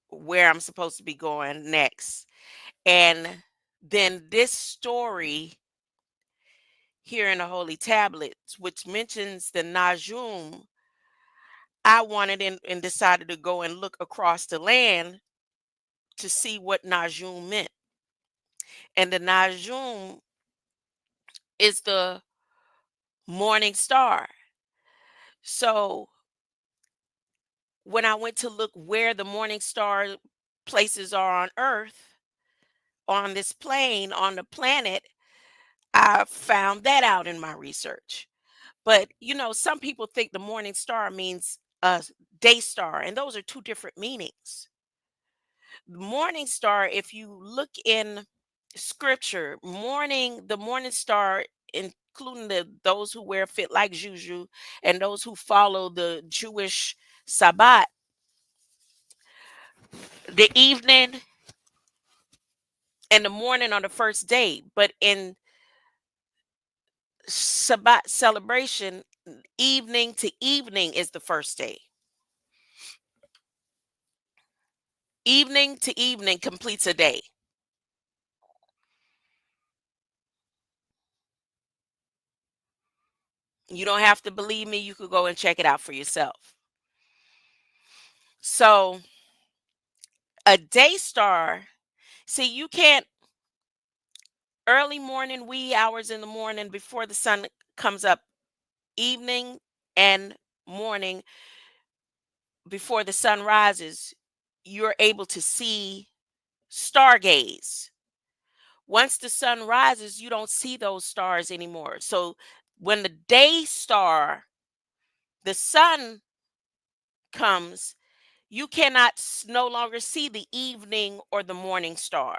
where I'm supposed to be going next. And then this story here in the Holy Tablets, which mentions the Najum, I wanted and decided to go and look across the land to see what Najum meant. And the Najum is the morning star. So when I went to look where the morning star places are on Earth, on this plane, on the planet, I found that out in my research. But some people think the morning star means a day star, and those are two different meanings. The morning star, if you look in scripture, the morning star, including those who wear fit like Juju and those who follow the Jewish Sabbath, the evening and the morning on the first day. But in Sabbath celebration, evening to evening is the first day. Evening to evening completes a day. You don't have to believe me. You could go and check it out for yourself. So, a day star, see, you can't early morning, wee hours in the morning before the sun comes up, evening and morning before the sun rises, you're able to see stargaze. Once the sun rises, you don't see those stars anymore. So when the day star, the sun comes, you cannot no longer see the evening or the morning star.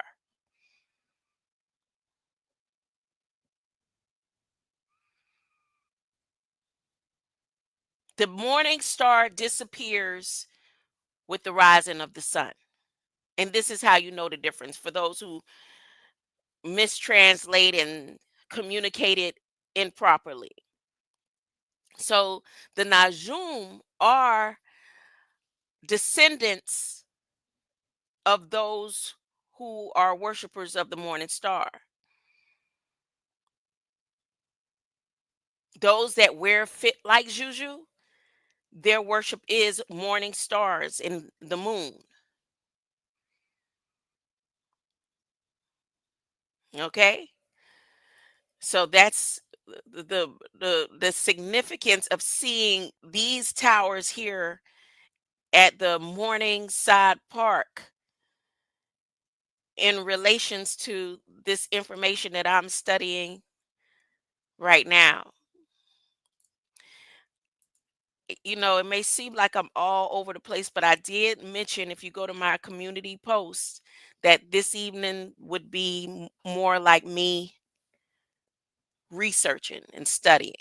The morning star disappears with the rising of the sun. And this is how you know the difference for those who mistranslate and communicate it improperly. So the Najum are descendants of those who are worshipers of the morning star. Those that wear fit like Juju, their worship is morning stars and the moon. Okay? So that's the significance of seeing these towers here at the Morningside Park in relations to this information that I'm studying right now. You know, it may seem like I'm all over the place, but I did mention if you go to my community post that this evening would be more like me researching and studying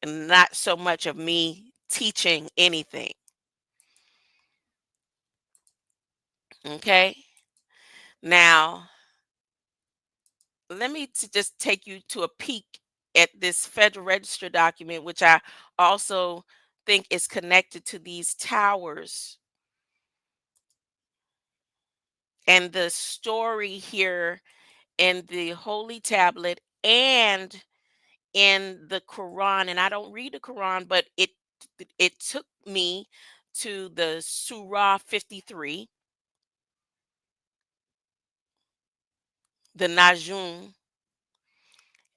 and not so much of me teaching anything. Okay. Now, let me just take you to a peek at this Federal Register document, which I also think is connected to these towers and the story here in the Holy Tablet and in the Quran. And I don't read the Quran, but it took me to the Surah 53, the Najum,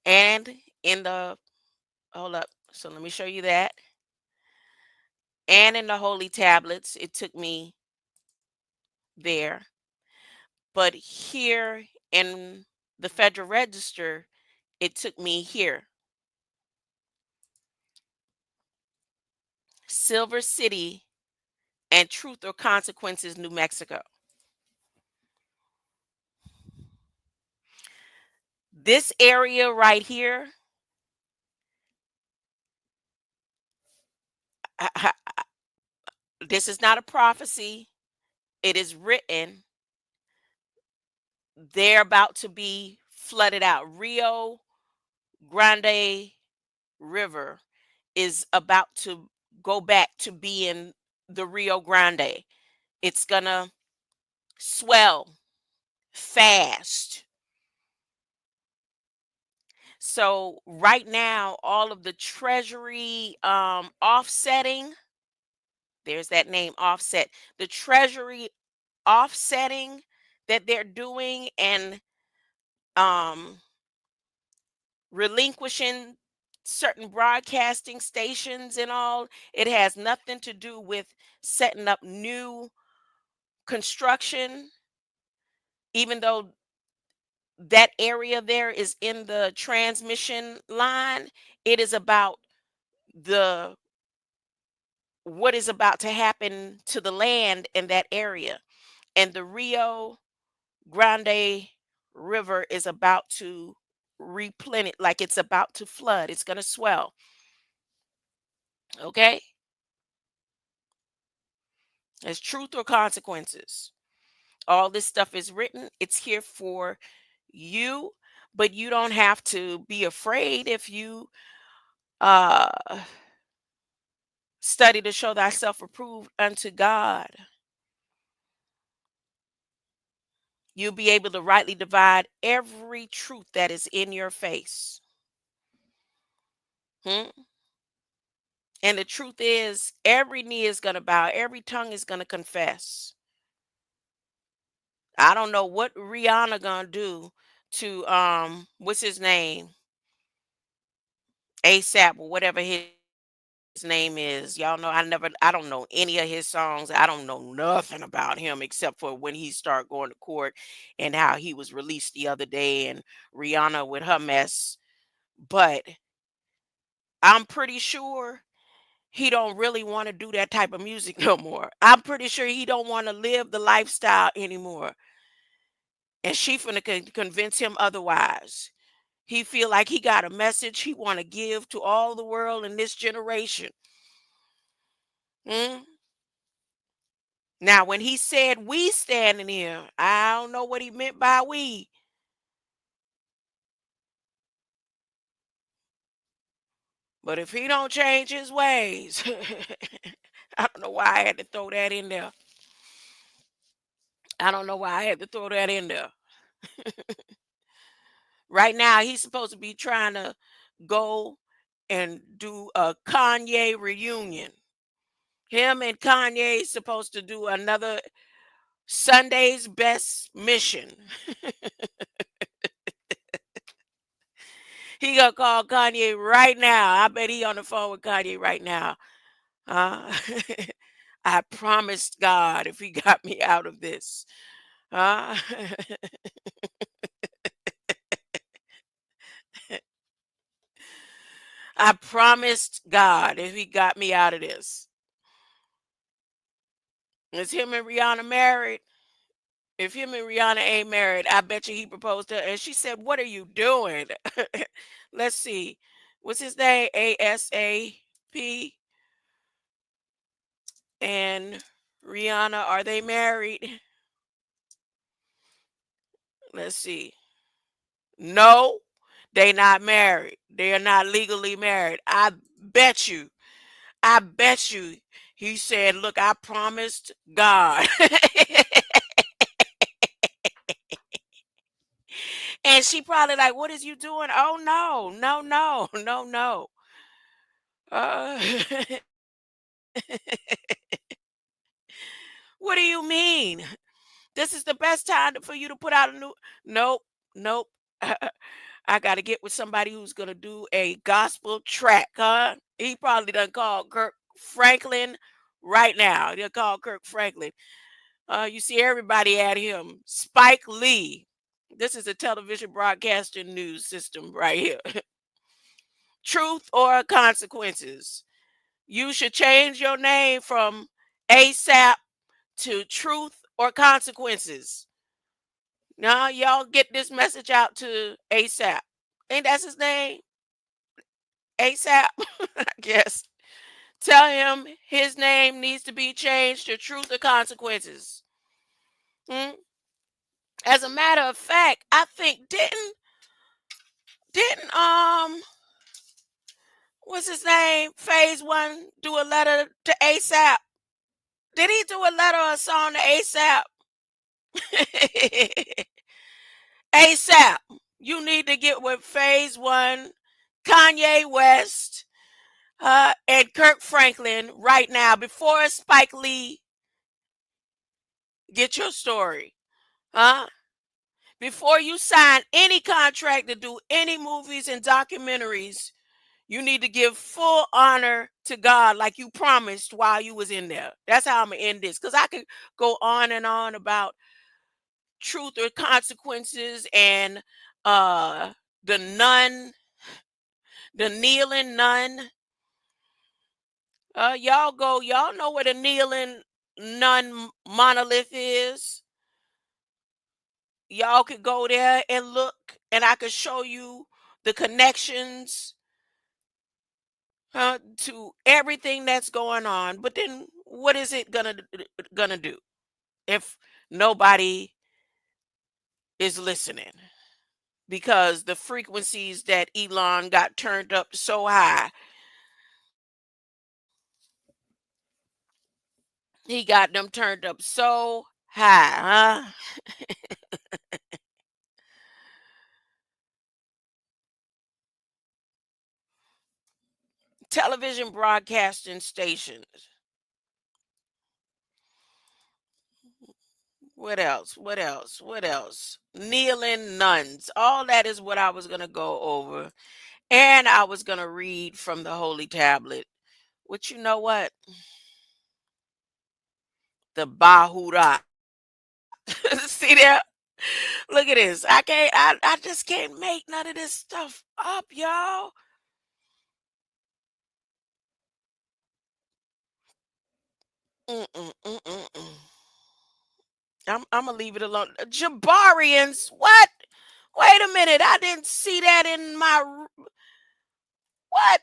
and in the hold up. So let me show you that. And in the Holy Tablets, it took me there. But here in the Federal Register, it took me here. Silver City and Truth or Consequences, New Mexico. This area right here, this is not a prophecy. It is written. They're about to be flooded out. Rio Grande River is about to go back to being the Rio Grande. It's going to swell fast. So right now, all of the treasury offsetting, there's that name offset, the treasury offsetting that they're doing and um relinquishing certain broadcasting stations and all, it has nothing to do with setting up new construction, even though that area there is in the transmission line. It is about the what is about to happen to the land in that area. And the Rio Grande River is about to replenish, like it's about to flood. It's going to swell. Okay. It's truth or consequences. All this stuff is written. It's here for you, but you don't have to be afraid if you uh study to show thyself approved unto God. You'll be able to rightly divide every truth that is in your face. Hmm? And the truth is, every knee is going to bow, every tongue is going to confess. I don't know what Rihanna going to do to what's his name? ASAP or whatever his name is. Y'all know I don't know any of his songs. I don't know nothing about him except for when he started going to court and how he was released the other day and Rihanna with her mess. But I'm pretty sure he don't really want to do that type of music no more. I'm pretty sure he don't want to live the lifestyle anymore. And she finna convince him otherwise. He feel like he got a message he want to give to all the world in this generation. Mm? Now, when he said we standing here, I don't know what he meant by we, but if he don't change his ways, I don't know why I had to throw that in there. I don't know why I had to throw that in there. Right now, he's supposed to be trying to go and do a Kanye reunion. Him and Kanye supposed to do another Sunday's Best Mission. He gonna call Kanye right now. I bet he on the phone with Kanye right now. Uh, I promised God if he got me out of this. Uh, I promised God if he got me out of this. Is him and Rihanna married? If him and Rihanna ain't married, I bet you he proposed to her. And she said, "What are you doing?" Let's see. What's his name? ASAP and Rihanna. Are they married? Let's see. No, they not married. They are not legally married. Bet you. I bet you. He said, "Look, I promised God." And she probably like, "What is you doing?" Oh no, no, no, no, no. Uh, what do you mean? This is the best time for you to put out a new. Nope, nope. I got to get with somebody who's gonna do a gospel track, huh? He probably done called Kirk Franklin right now. He'll call Kirk Franklin. You see everybody at him. Spike Lee. This is a television broadcasting news system right here. Truth or consequences. You should change your name from ASAP to Truth or Consequences. Now, y'all get this message out to ASAP. Ain't that's his name? ASAP, I guess. Tell him his name needs to be changed to Truth or Consequences. Hmm? As a matter of fact, I think didn't what's his name? Phase One do a letter to ASAP. Did he do a letter or a song to ASAP? ASAP, you need to get with Phase One, Kanye West, and Kirk Franklin right now before Spike Lee get your story. Huh? Before you sign any contract to do any movies and documentaries, you need to give full honor to God like you promised while you was in there. That's how I'm gonna end this. Because I could go on and on about truth or consequences and uh the nun, the kneeling nun. Y'all know where the kneeling nun monolith is. Y'all could go there and look, and I could show you the connections to everything that's going on. But then, what is it gonna do if nobody is listening? Because the frequencies that Elon got turned up so high, he got them turned up so high, huh? Television broadcasting stations. What else? What else? What else? Kneeling nuns. All that is what I was going to go over. And I was going to read from the Holy Tablet. Which, you know what? The Bahura. See there? Look at this. I just can't make none of this stuff up, y'all. Mm-mm. I'm gonna leave it alone. Jabarians, what? Wait a minute, I didn't see that in my what?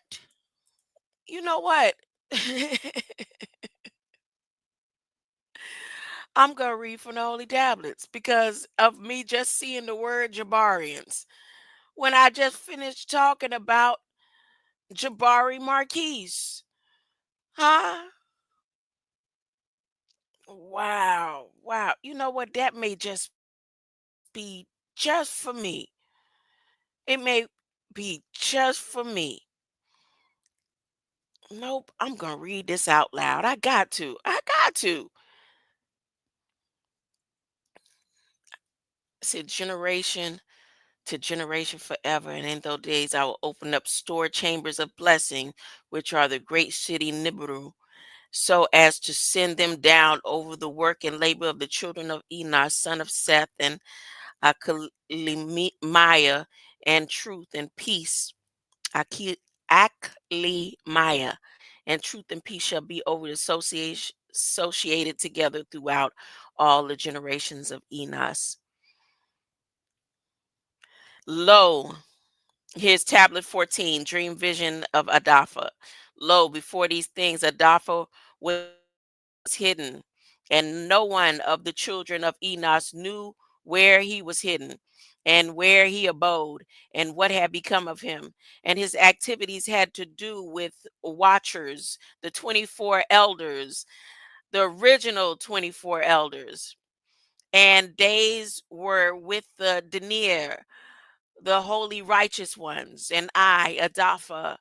You know what? I'm gonna read from the Holy Tablets because of me just seeing the word Jabarians when I just finished talking about Jabari Marquise. Huh? Wow. Wow. You know what? That may just be just for me. It may be just for me. Nope. I'm going to read this out loud. I got to. I got to. It said generation to generation forever. And in those days, I will open up store chambers of blessing, which are the great city Nibiru, so as to send them down over the work and labor of the children of Enos, son of Seth, and Akalimaya, and truth and peace. Aki- Aklimaya, and truth and peace shall be over the associated together throughout all the generations of Enos. Lo, here's tablet 14, dream vision of Adapha. Lo, before these things, Adapha was hidden, and no one of the children of Enos knew where he was hidden and where he abode and what had become of him. And his activities had to do with watchers, the 24 elders, the original 24 elders. And days were with the denier, the holy righteous ones, and I, Adapha,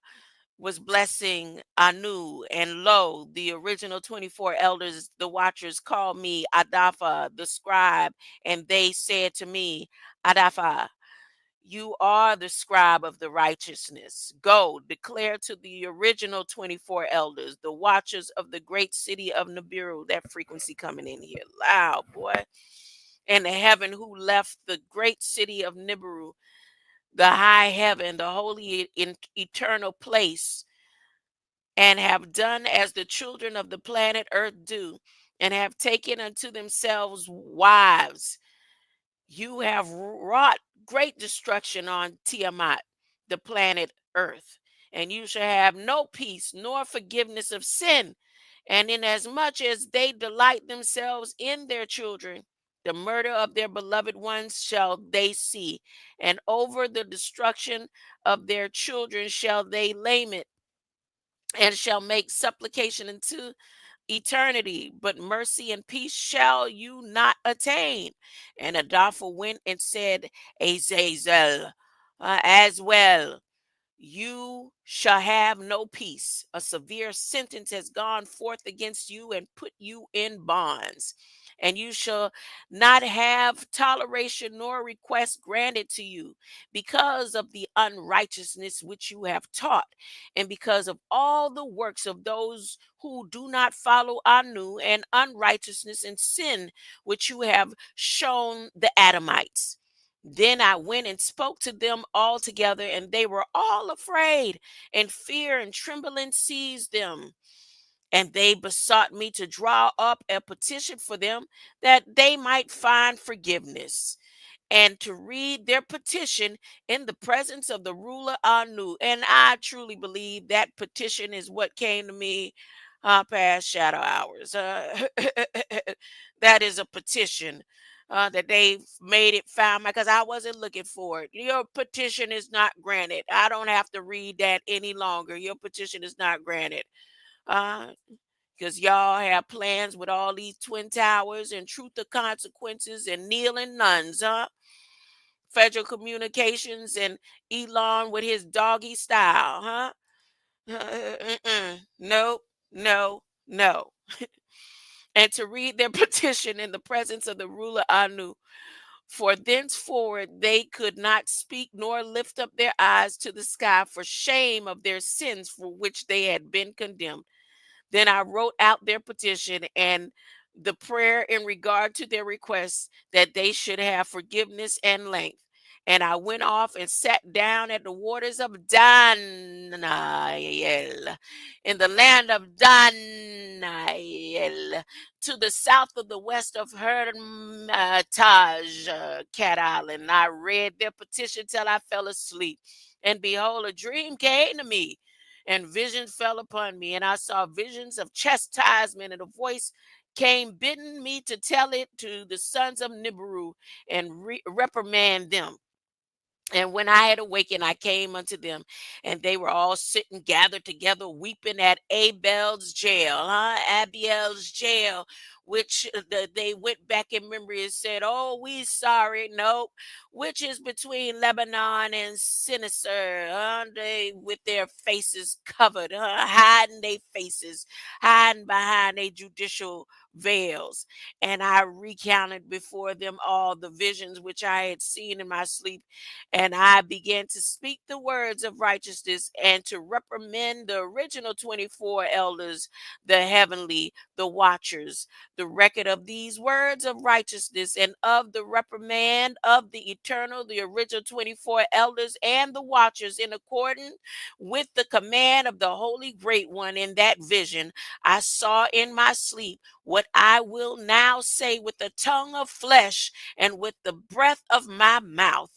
was blessing Anu, and lo, the original 24 elders, the watchers, called me Adafa, the scribe, and they said to me, Adafa, you are the scribe of the righteousness. Go, declare to the original 24 elders, the watchers of the great city of Nibiru, that frequency coming in here loud, boy, and the heaven who left the great city of Nibiru, the high heaven, the holy eternal place, and have done as the children of the planet earth do, and have taken unto themselves wives. You have wrought great destruction on Tiamat, the planet earth, and you shall have no peace nor forgiveness of sin. And inasmuch as they delight themselves in their children, the murder of their beloved ones shall they see, and over the destruction of their children shall they lament, and shall make supplication unto eternity, but mercy and peace shall you not attain. And Adolpha went and said, Azazel, as well, you shall have no peace. A severe sentence has gone forth against you and put you in bonds. And you shall not have toleration nor request granted to you because of the unrighteousness which you have taught, and because of all the works of those who do not follow Anu, and unrighteousness and sin which you have shown the Adamites. Then I went and spoke to them all together, and they were all afraid, and fear and trembling seized them. And they besought me to draw up a petition for them that they might find forgiveness, and to read their petition in the presence of the ruler Anu. And I truly believe that petition is what came to me past shadow hours. That is a petition that they made it found because I wasn't looking for it. Your petition is not granted. I don't have to read that any longer. Your petition is not granted. Uh, because y'all have plans with all these twin towers and truth of consequences and kneeling nuns, huh? Federal Communications and Elon with his doggy style, huh? No, no, no. and to read their petition in the presence of the ruler Anu. For thenceforward they could not speak nor lift up their eyes to the sky for shame of their sins for which they had been condemned. Then I wrote out their petition and the prayer in regard to their requests that they should have forgiveness and length. And I went off and sat down at the waters of Daniel in the land of Daniel to the south of the west of Hermitage, Cat Island. I read their petition till I fell asleep. And behold, a dream came to me and visions fell upon me, and I saw visions of chastisement, and a voice came bidding me to tell it to the sons of Nibiru and reprimand them. And when I had awakened, I came unto them, and they were all sitting gathered together, weeping at Abel's jail, Abiel's jail, which they went back in memory and said, "Oh, we sorry." Nope, which is between Lebanon and Sinister, they with their faces covered, hiding their faces, hiding behind their judicial veils. And I recounted before them all the visions which I had seen in my sleep, and I began to speak the words of righteousness and to reprimand the original 24 elders, the heavenly, the watchers, the record of these words of righteousness and of the reprimand of the eternal, the original 24 elders and the watchers, in accordance with the command of the Holy Great One. In that vision, I saw in my sleep what I will now say with the tongue of flesh and with the breath of my mouth,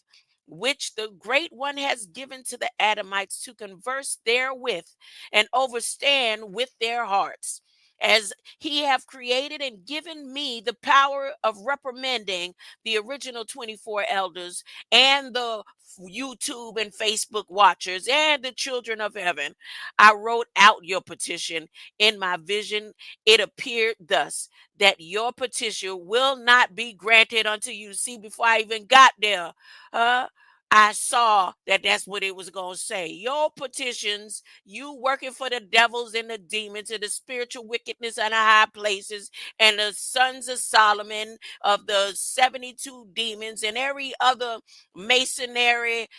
which the great one has given to the Adamites to converse therewith and overstand with their hearts, as he have created and given me the power of reprimanding the original 24 elders and the YouTube and Facebook watchers and the children of heaven. I wrote out your petition in my vision. It appeared thus, that your petition will not be granted unto you. See, before I even got there, uh, I saw that that's what it was going to say. Your petitions, you working for the devils and the demons and the spiritual wickedness in the high places, and the sons of Solomon of the 72 demons and every other masonry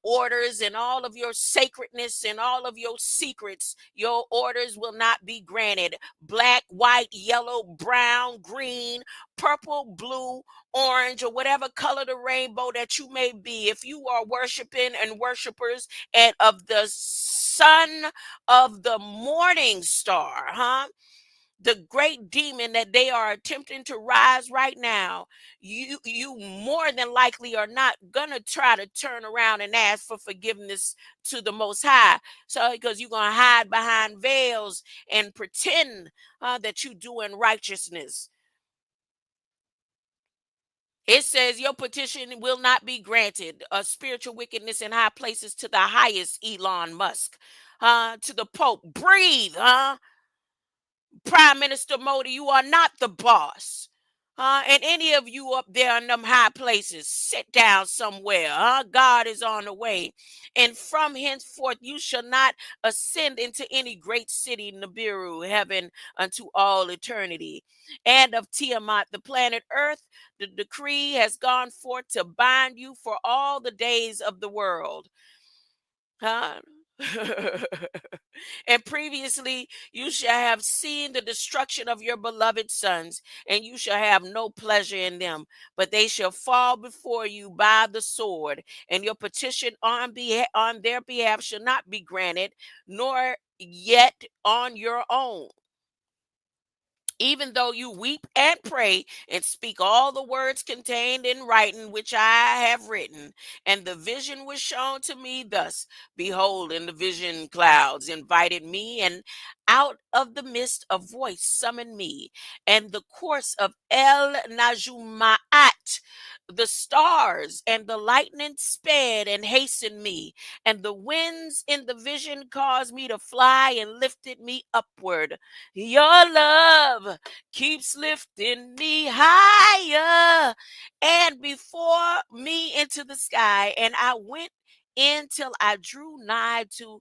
orders, and all of your sacredness and all of your secrets, your orders will not be granted. Black, white, yellow, brown, green, purple, blue, orange, or whatever color the rainbow that you may be, if you are worshiping and worshipers and of the son of the morning star, the great demon that they are attempting to rise right now, you more than likely are not gonna try to turn around and ask for forgiveness to the Most High. So because you're gonna hide behind veils and pretend that you're doing righteousness. It says your petition will not be granted. Spiritual wickedness in high places to the highest Elon Musk. To the Pope. Breathe, Prime Minister Modi, you are not the boss. And any of you up there in them high places, sit down somewhere. God is on the way. And from henceforth, you shall not ascend into any great city, Nibiru, heaven, unto all eternity. And of Tiamat, the planet Earth, the decree has gone forth to bind you for all the days of the world. Huh? And previously you shall have seen the destruction of your beloved sons, and you shall have no pleasure in them, but they shall fall before you by the sword, and your petition on their behalf shall not be granted, nor yet on your own, even though you weep and pray and speak all the words contained in writing which I have written. And the vision was shown to me thus: behold, in the vision clouds invited me, and out of the mist a voice summoned me, and the course of El Najumaat, the stars and the lightning sped and hastened me, and the winds in the vision caused me to fly and lifted me upward. Your love keeps lifting me higher and before me into the sky. And I went in till I drew nigh to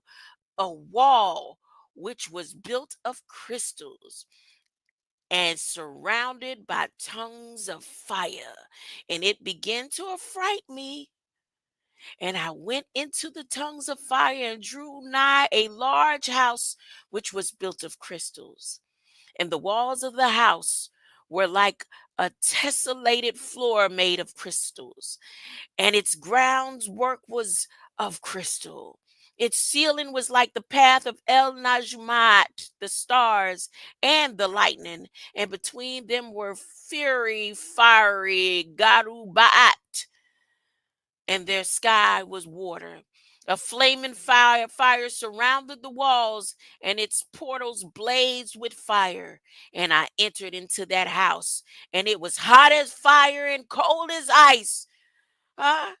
a wall which was built of crystals, and surrounded by tongues of fire. And it began to affright me. And I went into the tongues of fire and drew nigh a large house which was built of crystals. And the walls of the house were like a tessellated floor made of crystals, and its grounds work was of crystal. Its ceiling was like the path of El Najmat, the stars and the lightning, and between them were fiery Garubat, and their sky was water. A flaming fire surrounded the walls, and its portals blazed with fire. And I entered into that house, and it was hot as fire and cold as ice. Huh?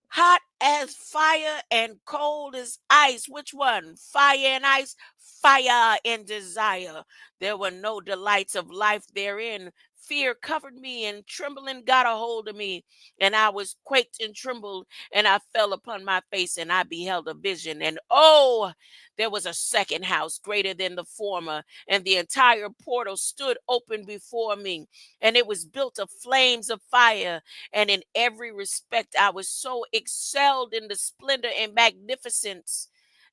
Hot as fire and cold as ice. Which one? Fire and ice? Fire and desire. There were no delights of life therein. Fear covered me, and trembling got a hold of me, and I was quaked and trembled, and I fell upon my face, and I beheld a vision. And oh, there was a second house greater than the former, and the entire portal stood open before me, and it was built of flames of fire, and in every respect I was so excelled in the splendor and magnificence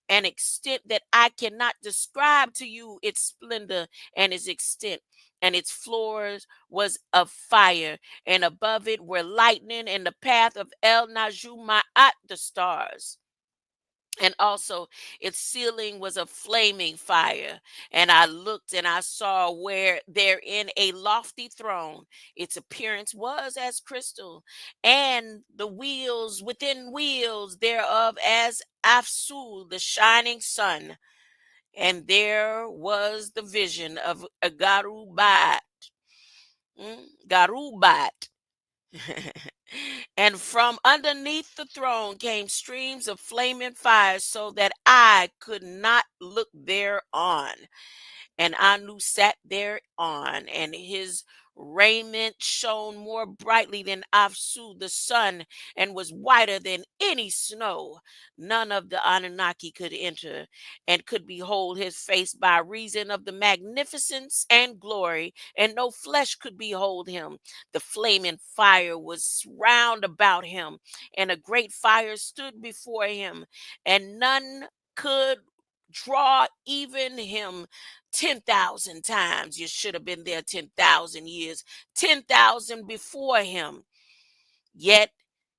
and extent that I cannot describe to you its splendor and its extent. And its floors was of fire, and above it were lightning, and the path of El Najumaat, the stars. And also its ceiling was a flaming fire. And I looked, and I saw where therein a lofty throne. Its appearance was as crystal, and the wheels within wheels thereof as Afsu, the shining sun. And there was the vision of a Garubat. And from underneath the throne came streams of flaming fire, so that I could not look thereon. And Anu sat thereon, and his raiment shone more brightly than Afsu the sun, and was whiter than any snow. None of the Anunnaki could enter and could behold his face by reason of the magnificence and glory, and no flesh could behold him. The flaming fire was round about him, and a great fire stood before him, and none could draw even him 10,000 times. You should have been there 10,000 years, 10,000 before him. Yet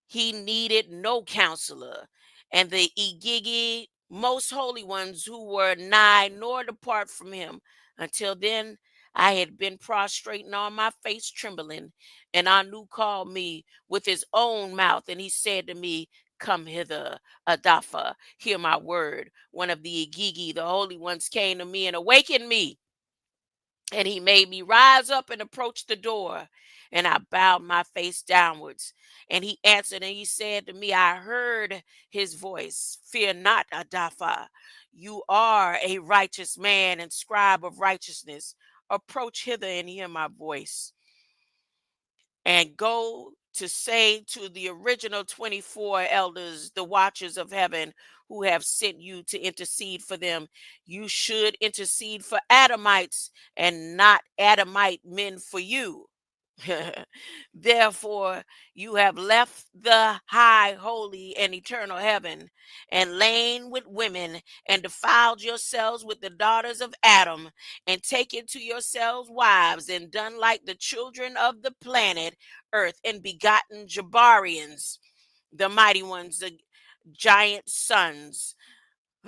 he needed no counselor, and the Igigi, most holy ones who were nigh, nor depart from him. Until then, I had been prostrating on my face, trembling, and Anu called me with his own mouth, and he said to me, "Come hither, Adafa, hear my word." One of the Igigi, the holy ones, came to me and awakened me, and he made me rise up and approach the door. And I bowed my face downwards. And he answered, and he said to me, I heard his voice. Fear not, Adafa. You are a righteous man and scribe of righteousness. Approach hither and hear my voice, and go to say to the original 24 elders, the watchers of heaven, who have sent you to intercede for them. You should intercede for Adamites, and not Adamite men for you. Therefore, you have left the high, holy, and eternal heaven, and lain with women, and defiled yourselves with the daughters of Adam, and taken to yourselves wives, and done like the children of the planet earth, and begotten Jabarians, the mighty ones, the giant sons.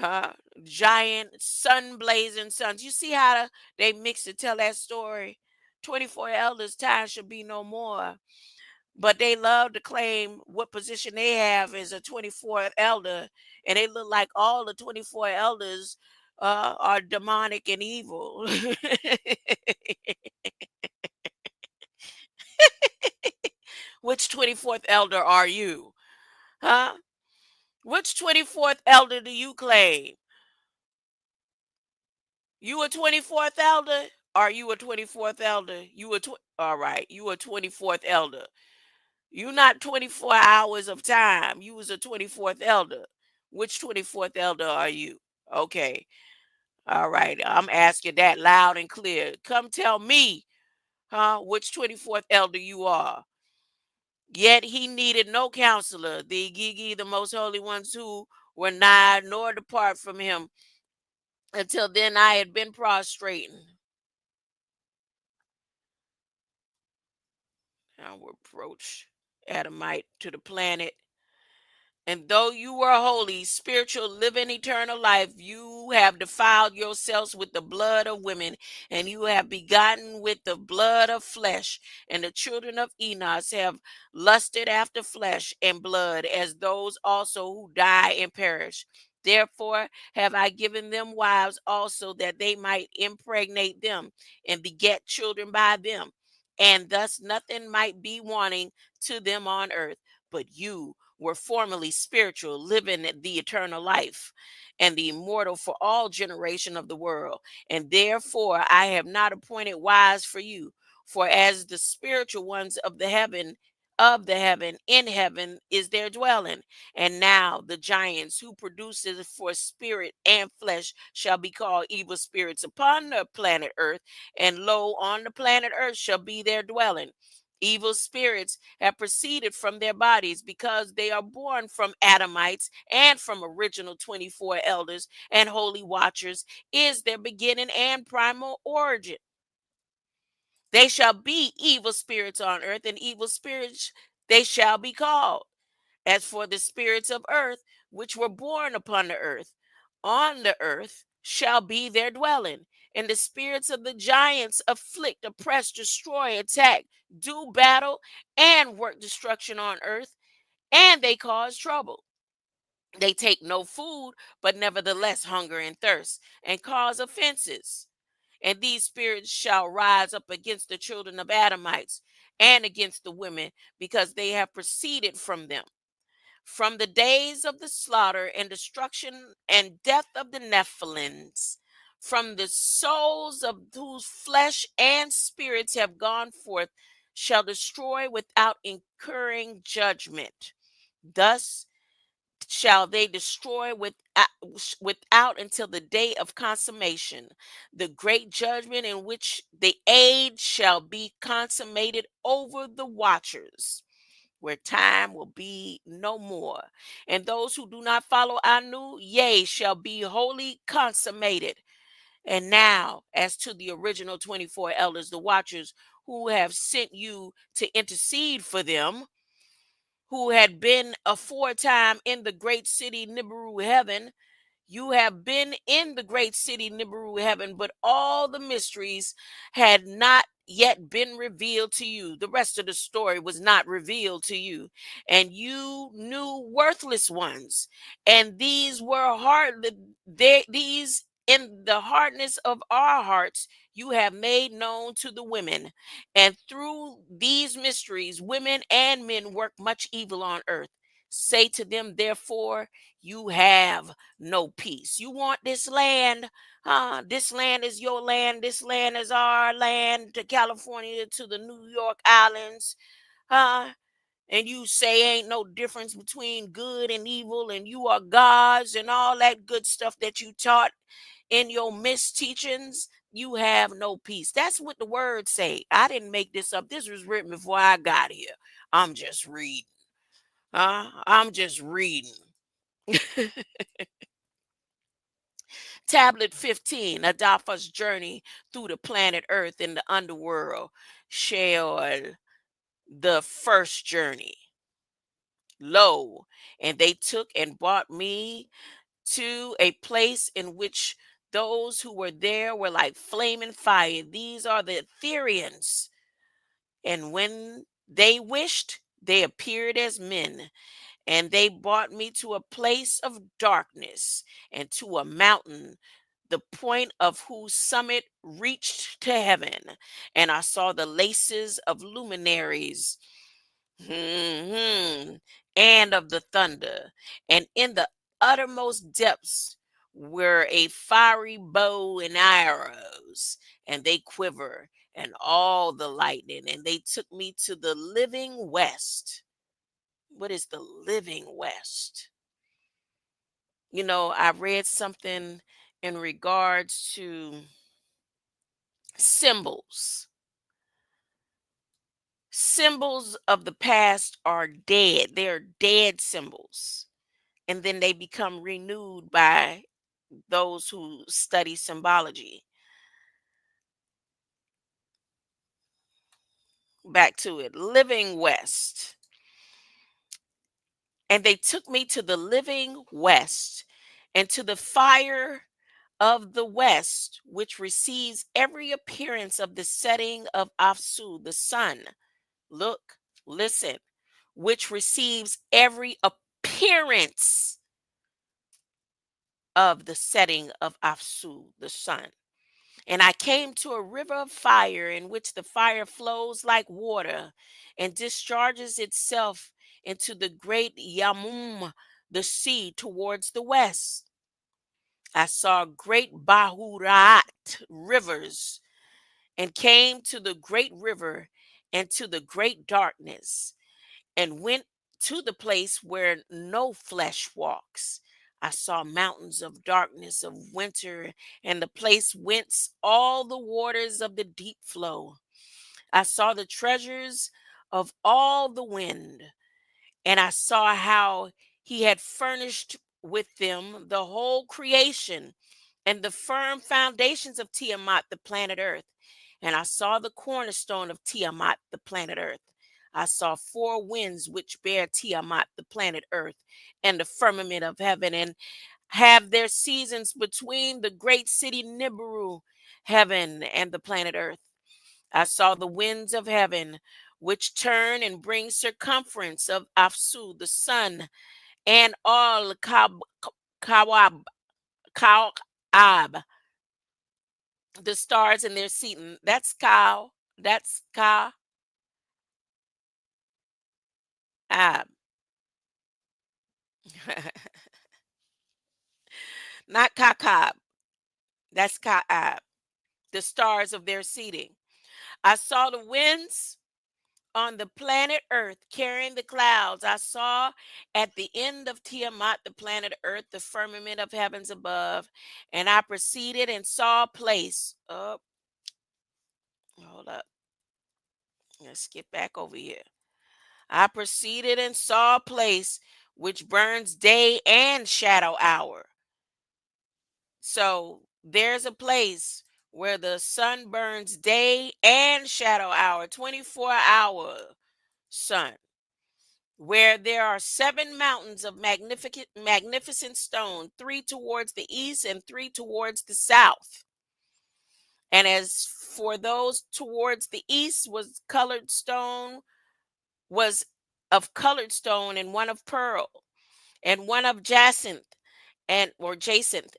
Uh, Giant sun blazing sons. You see how they mix to tell that story? 24 elders, time should be no more. But they love to claim what position they have as a 24th elder. And they look like all the 24 elders are demonic and evil. Which 24th elder are you? Huh? Which 24th elder do you claim? You a 24th elder? Are you a 24th elder? All right, you a 24th elder. You not 24 hours of time. You was a 24th elder. Which 24th elder are you? Okay. All right. I'm asking that loud and clear. Come tell me. Huh? Which 24th elder you are. Yet he needed no counselor, the Gigi, the most holy ones who were nigh nor depart from him. Until then I had been prostrating. Now approach Adamite to the planet. And though you were holy, spiritual, living eternal life, you have defiled yourselves with the blood of women, and you have begotten with the blood of flesh. And the children of Enos have lusted after flesh and blood, as those also who die and perish. Therefore have I given them wives also, that they might impregnate them and beget children by them, and thus nothing might be wanting to them on earth. But you were formerly spiritual, living the eternal life and the immortal for all generation of the world. And therefore I have not appointed wives for you, for as the spiritual ones of the heaven in heaven is their dwelling. And now the giants who produces for spirit and flesh shall be called evil spirits upon the planet earth, and lo, on the planet earth shall be their dwelling. Evil spirits have proceeded from their bodies, because they are born from Adamites and from original 24 elders and holy watchers is their beginning and primal origin. They shall be evil spirits on earth, and evil spirits they shall be called. As for the spirits of earth, which were born upon the earth, on the earth shall be their dwelling. And the spirits of the giants afflict, oppress, destroy, attack, do battle, and work destruction on earth, and they cause trouble. They take no food, but nevertheless hunger and thirst, and cause offenses. And these spirits shall rise up against the children of Adamites and against the women, because they have proceeded from them from the days of the slaughter and destruction and death of the Nephilims, from the souls of whose flesh and spirits have gone forth, shall destroy without incurring judgment. Thus shall they destroy without until the day of consummation, the great judgment in which the age shall be consummated over the watchers, where time will be no more. And those who do not follow Anu, yea, shall be wholly consummated. And now, as to the original 24 elders, the watchers who have sent you to intercede for them, who had been aforetime in the great city Nibiru heaven, you have been in the great city Nibiru heaven, but all the mysteries had not yet been revealed to you. The rest of the story was not revealed to you. And you knew worthless ones. And these were hard, these in the hardness of our hearts, you have made known to the women. And through these mysteries, women and men work much evil on earth. Say to them, therefore, you have no peace. You want this land? This land is your land. This land is our land, to California, to the New York Islands. Huh? And you say ain't no difference between good and evil, and you are gods and all that good stuff that you taught in your misteachings. You have no peace. That's what the words say. I didn't make this up. This was written before I got here. I'm just reading. I'm just reading. Tablet 15, Adolphus' journey through the planet Earth in the underworld. Sheol, the first journey. Lo, and they took and brought me to a place in which those who were there were like flaming fire. These are the Ethereans. And when they wished, they appeared as men. And they brought me to a place of darkness and to a mountain, the point of whose summit reached to heaven. And I saw the laces of luminaries, mhm, and of the thunder. And in the uttermost depths were a fiery bow and arrows, and they quiver, and all the lightning. And they took me to the living west. What is the living west? I read something in regards to symbols. Symbols of the past are dead. They're dead symbols. And then they become renewed by those who study symbology. Back to it. Living West. And they took me to the living West and to the fire of the West, which receives every appearance of the setting of Afsu, the sun. Look, listen, which receives every appearance of the setting of Afsu, the sun. And I came to a river of fire in which the fire flows like water and discharges itself into the great Yamum, the sea, towards the west. I saw great Bahurat rivers and came to the great river and to the great darkness and went to the place where no flesh walks. I saw mountains of darkness of winter and the place whence all the waters of the deep flow. I saw the treasures of all the wind, and I saw how he had furnished with them the whole creation and the firm foundations of Tiamat, the planet Earth. And I saw the cornerstone of Tiamat, the planet Earth. I saw four winds which bear Tiamat, the planet Earth, and the firmament of heaven, and have their seasons between the great city Nibiru, heaven, and the planet Earth. I saw the winds of heaven, which turn and bring circumference of Afsu, the sun, and all Kawab, Kawab, the stars in their seating. That's Cow. That's Ka Ab. Not Kakab. That's Kaab. The stars of their seating. I saw the winds on the planet Earth carrying the clouds. I saw at the end of Tiamat, the planet Earth, the firmament of heavens above. And I proceeded and saw a place. Oh, hold up. Let's get back over here. I proceeded and saw a place which burns day and shadow hour. So there's a place where the sun burns day and shadow hour, 24-hour sun, where there are seven mountains of magnificent stone, three towards the east and three towards the south. And as for those towards the east was of colored stone, and one of pearl, and one of jacinth, jacinth,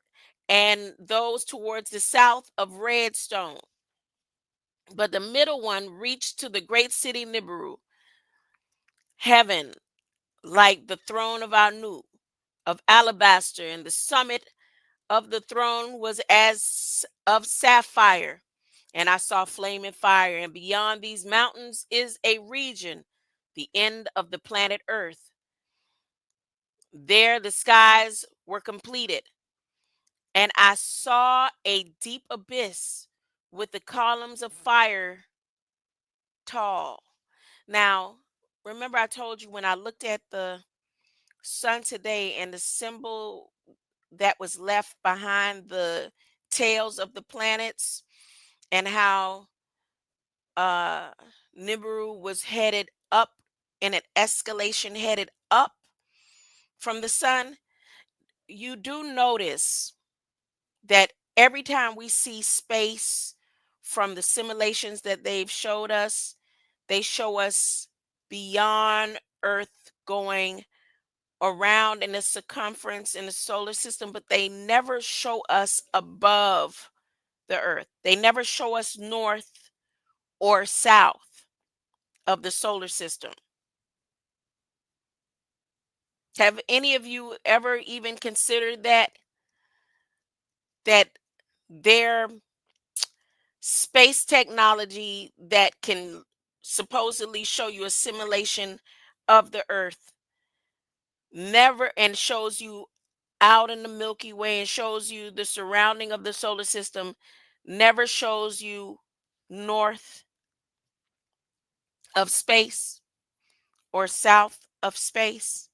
and those towards the south of red stone. But the middle one reached to the great city Nibiru, heaven, like the throne of Anu, of alabaster, and the summit of the throne was as of sapphire. And I saw flaming fire, and beyond these mountains is a region, the end of the planet Earth. There the skies were completed, and I saw a deep abyss with the columns of fire tall. Now, remember I told you when I looked at the sun today and the symbol that was left behind the tails of the planets, and how uh Nibiru was headed up in an escalation headed up from the sun. You do notice that every time we see space from the simulations that they've showed us, they show us beyond Earth, going around in the circumference in the solar system, but they never show us above the Earth. They never show us north or south of the solar system. Have any of you ever even considered that their space technology that can supposedly show you a simulation of the Earth never, and shows you out in the Milky Way and shows you the surrounding of the solar system, never shows you north of space, or south of space,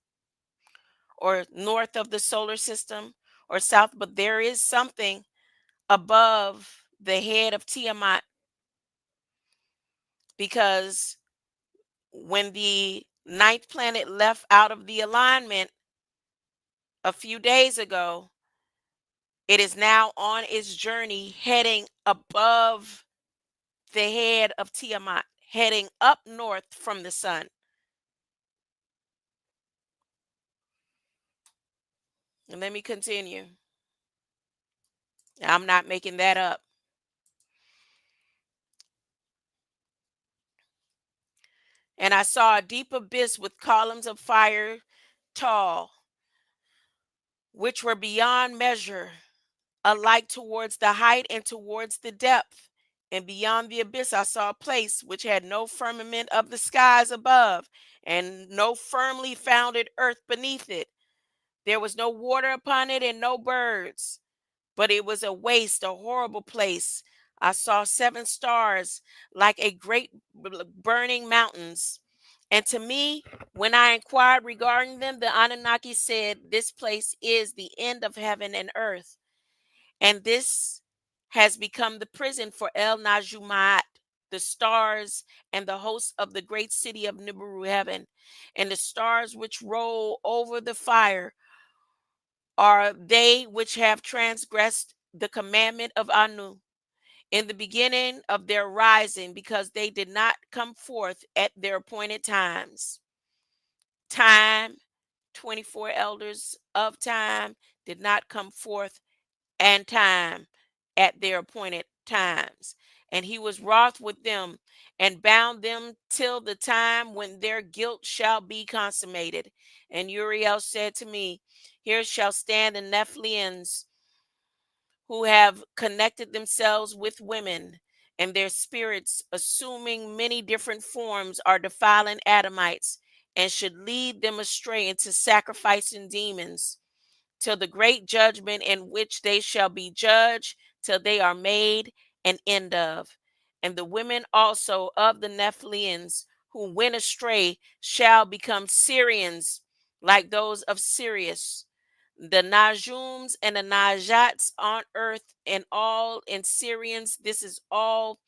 or north of the solar system, or south, but there is something above the head of Tiamat, because when the ninth planet left out of the alignment a few days ago, it is now on its journey heading above the head of Tiamat, heading up north from the sun. And let me continue. I'm not making that up. And I saw a deep abyss with columns of fire tall, which were beyond measure, alike towards the height and towards the depth. And beyond the abyss, I saw a place which had no firmament of the skies above, and no firmly founded earth beneath it. There was no water upon it, and no birds, but it was a waste, a horrible place. I saw 7 stars like a great burning mountains. And to me, when I inquired regarding them, the Anunnaki said, "This place is the end of heaven and earth. And this has become the prison for El Najumat, the stars, and the hosts of the great city of Nibiru heaven. And the stars which roll over the fire are they which have transgressed the commandment of Anu in the beginning of their rising, because they did not come forth at their appointed times. Time, 24 elders of time did not come forth, and time at their appointed times. And he was wroth with them and bound them till the time when their guilt shall be consummated. And Uriel said to me, Here shall stand the Nephilims, who have connected themselves with women, and their spirits, assuming many different forms, are defiling Adamites, and should lead them astray into sacrificing demons, till the great judgment in which they shall be judged, till they are made an end of. And the women also of the Nephilims who went astray shall become Syrians, like those of Sirius. The Najums and the Najats on earth, and all in Syrians. This is all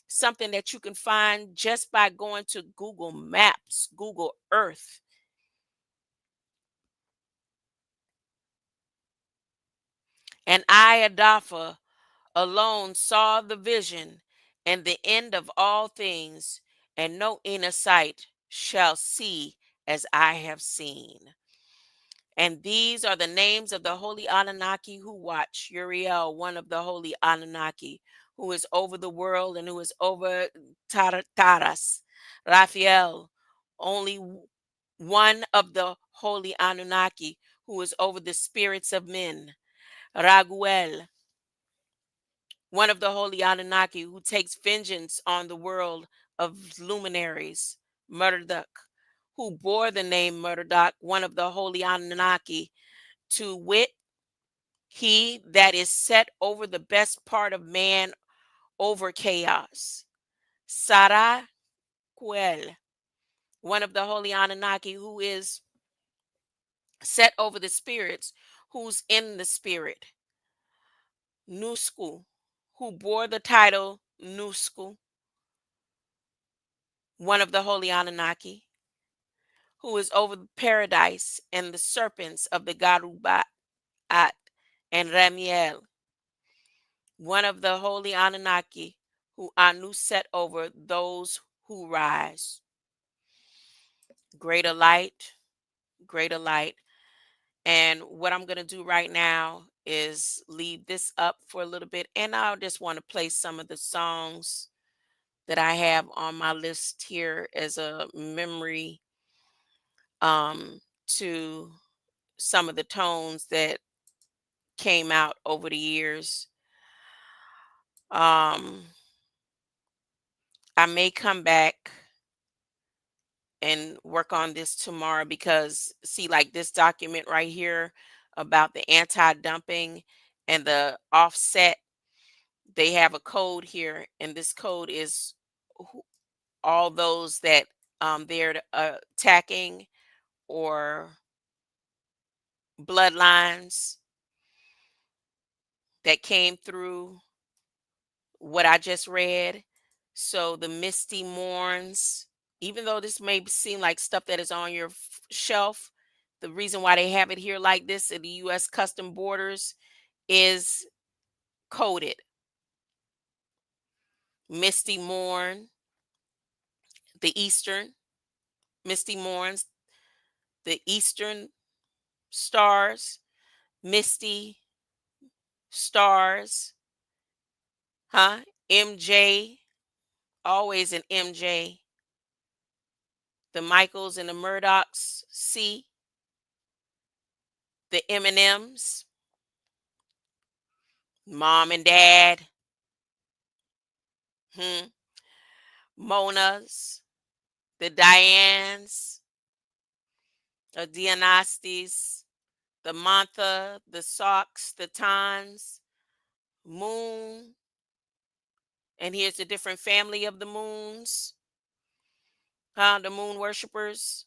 something that you can find just by going to Google Maps, Google Earth. And I, Adapha, alone saw the vision and the end of all things, and no inner sight shall see as I have seen. And these are the names of the holy Anunnaki who watch. Uriel, one of the holy Anunnaki, who is over the world and who is over Taras. Raphael, only one of the holy Anunnaki, who is over the spirits of men. Raguel, one of the holy Anunnaki, who takes vengeance on the world of luminaries. Murdoch, who bore the name Murdoch, one of the holy Anunnaki, to wit, he that is set over the best part of man over chaos. Saraquel, one of the holy Anunnaki, who is set over the spirits, who's in the spirit. Nusku, who bore the title Nusku, one of the holy Anunnaki, who is over paradise and the serpents of the Garubat and Ramiel, one of the holy Anunnaki, who Anu set over those who rise. Greater light, greater light. And what I'm going to do right now is leave this up for a little bit, and I just want to play some of the songs that I have on my list here as a memory to some of the tones that came out over the years. Um, I may come back and work on this tomorrow, because see, like this document right here about the anti-dumping and the offset, they have a code here, and this code is all those that they're attacking, or bloodlines that came through what I just read. So the misty mourns, even though this may seem like stuff that is on your shelf, the reason why they have it here like this at the U.S. Custom Borders is coded. Misty mourn, the Eastern, misty mourns, the Eastern stars, misty stars, huh? MJ, always an MJ. The Michaels and the Murdochs, C. The M&Ms, mom and dad, Monas, the Dianes, the Dianastis, the Mantha, the Socks, the Tans, Moon, and here's a different family of the moons, the moon worshipers.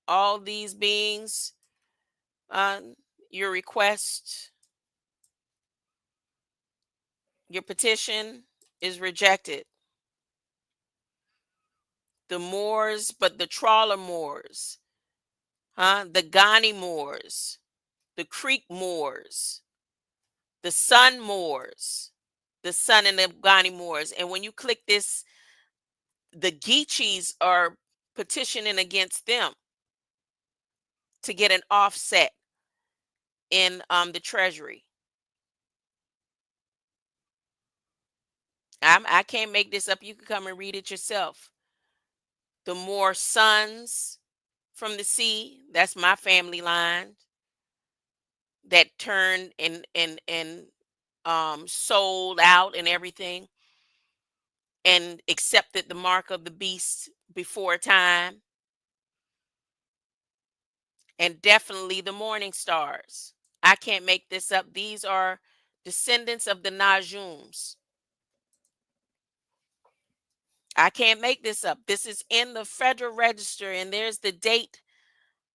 All these beings, your request, your petition is rejected. The Moors, but the Trawler Moors, the Ghani Moors, the Creek Moors, the Sun Moors, the Sun and the Ghani Moors. And when you click this, the Geechees are petitioning against them to get an offset in the Treasury. I can't make this up. You can come and read it yourself. The Moor sons from the sea, that's my family line, that turned and sold out and everything, and accepted the mark of the beast before time. And definitely the morning stars. I can't make this up. These are descendants of the Najums. I can't make this up. This is in the Federal Register, and there's the date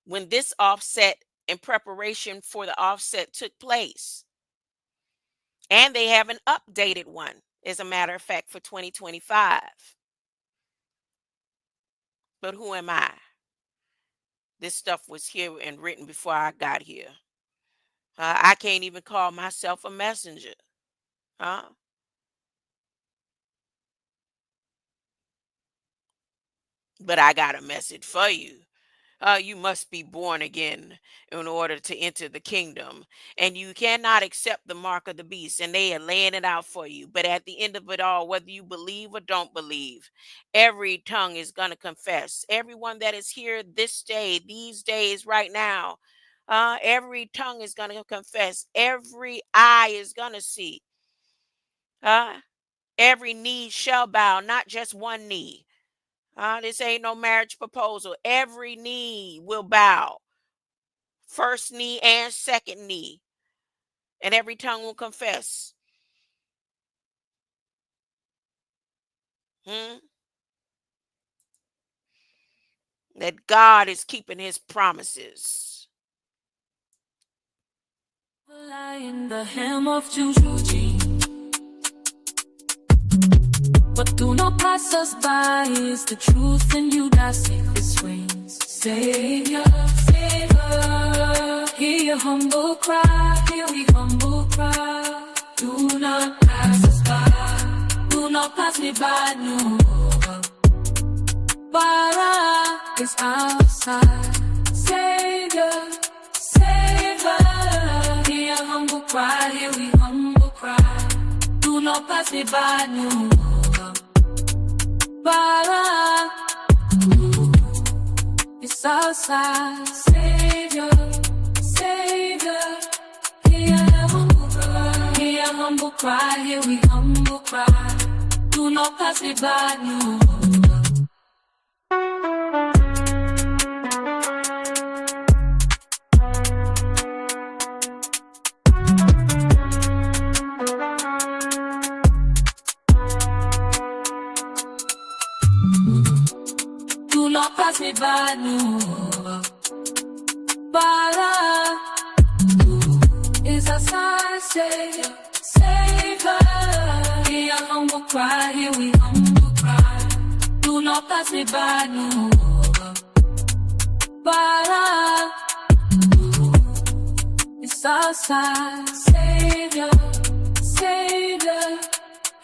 when this offset in preparation for the offset took place. And they have an updated one, as a matter of fact, for 2025. But who am I? This stuff was here and written before I got here. I can't even call myself a messenger. Huh? But I got a message for you. You must be born again in order to enter the kingdom. And you cannot accept the mark of the beast. And they are laying it out for you. But at the end of it all, whether you believe or don't believe, every tongue is going to confess. Everyone that is here this day, these days, right now, every tongue is going to confess. Every eye is going to see. Every knee shall bow, not just one knee. This ain't no marriage proposal. Every knee will bow. First knee and second knee. And every tongue will confess. That God is keeping his promises. In the hem of Jujuji. What do not pass us by is the truth in you that safest wings. Savior, Savior, hear your humble cry, hear we humble cry. Do not pass us by, do not pass me by, no. Bara is outside. Savior, Savior, hear your humble cry, hear we humble cry. Do not pass me by, no. Bara, it's outside. Savior, Savior, hear a humble cry, hear a humble cry, hear we humble cry. Do not pass me by, no. pass me by, no. Bala is a sign, save her. Hear a humble cry, here we humble cry. Do not pass me by, no. Bala is our sign, Savior, Savior.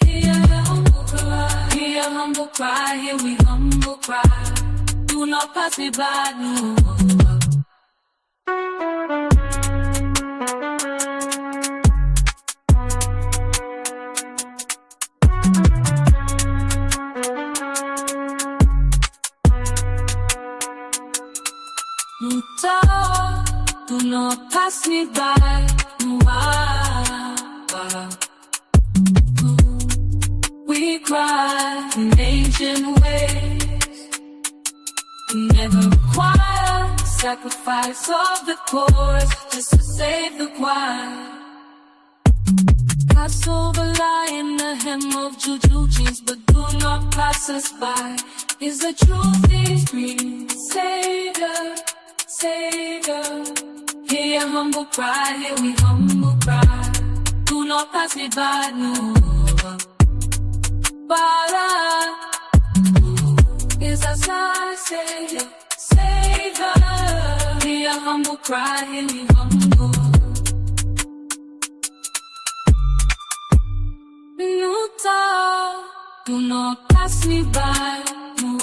Hear a humble cry, hear a humble cry, here we humble cry. Do not pass me by, no. Do not pass me by, we cry in ancient ways. We never require sacrifice of the chorus just to save the choir. Passover lie in the hem of juju jeans, but do not pass us by. Is the truth is green, Savior, Savior. Hear a humble cry, here we humble cry. Do not pass me by, no. Bala is our sign, Savior, Savior. Hear a humble cry, here we humble. Nuta, do not pass me by, no.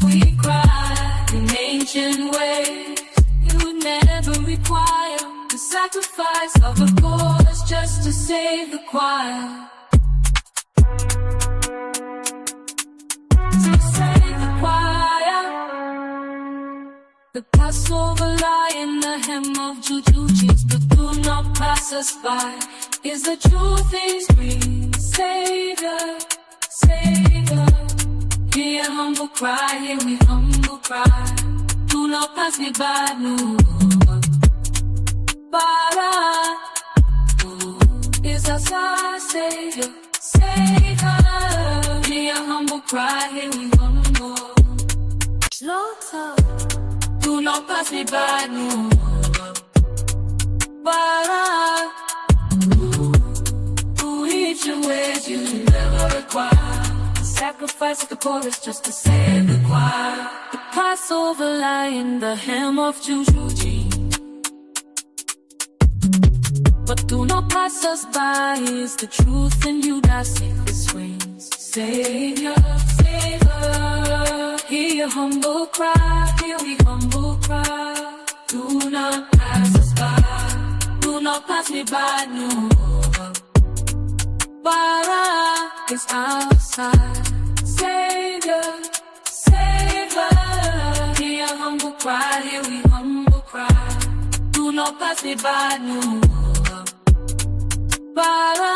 We cry in ancient ways. You would never require the sacrifice of a chorus just to save the choir. To save the choir. The Passover lie in the hem of juju jeans, but do not pass us by. Is the truth is green, Savior, Savior. Hear a humble cry, here we humble cry. Do not pass me by, no. Bala is our sign, Savior, Savior. Hear a humble cry, here we humble. Slaughter, do not pass me by, no. Bala, each your ways you never require. Sacrifice of the chorus just to save the choir. The Passover lie in the hem of juju jeans, but do not pass us by. Is the truth in you that sacred swings, Savior, Savior. Hear a humble cry, here we humble cry. Do not pass us by, do not pass me by, no. Bara is outside, Savior, Savior. Hear a humble cry, here we humble cry. Do not pass me by, no. Bara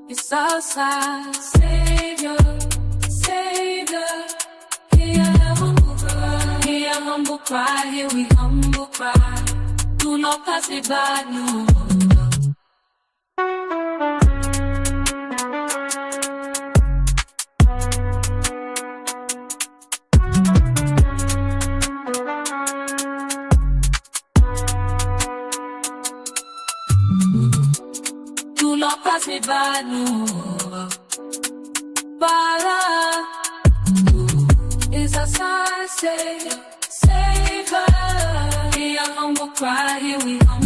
is outside, Savior, Savior. Hear a humble cry, hear a humble cry, here we humble cry. Do not pass me by, no. Do not pass me by, no. Bala is our sign, Savior, Savior. Hear a humble cry, here we humble.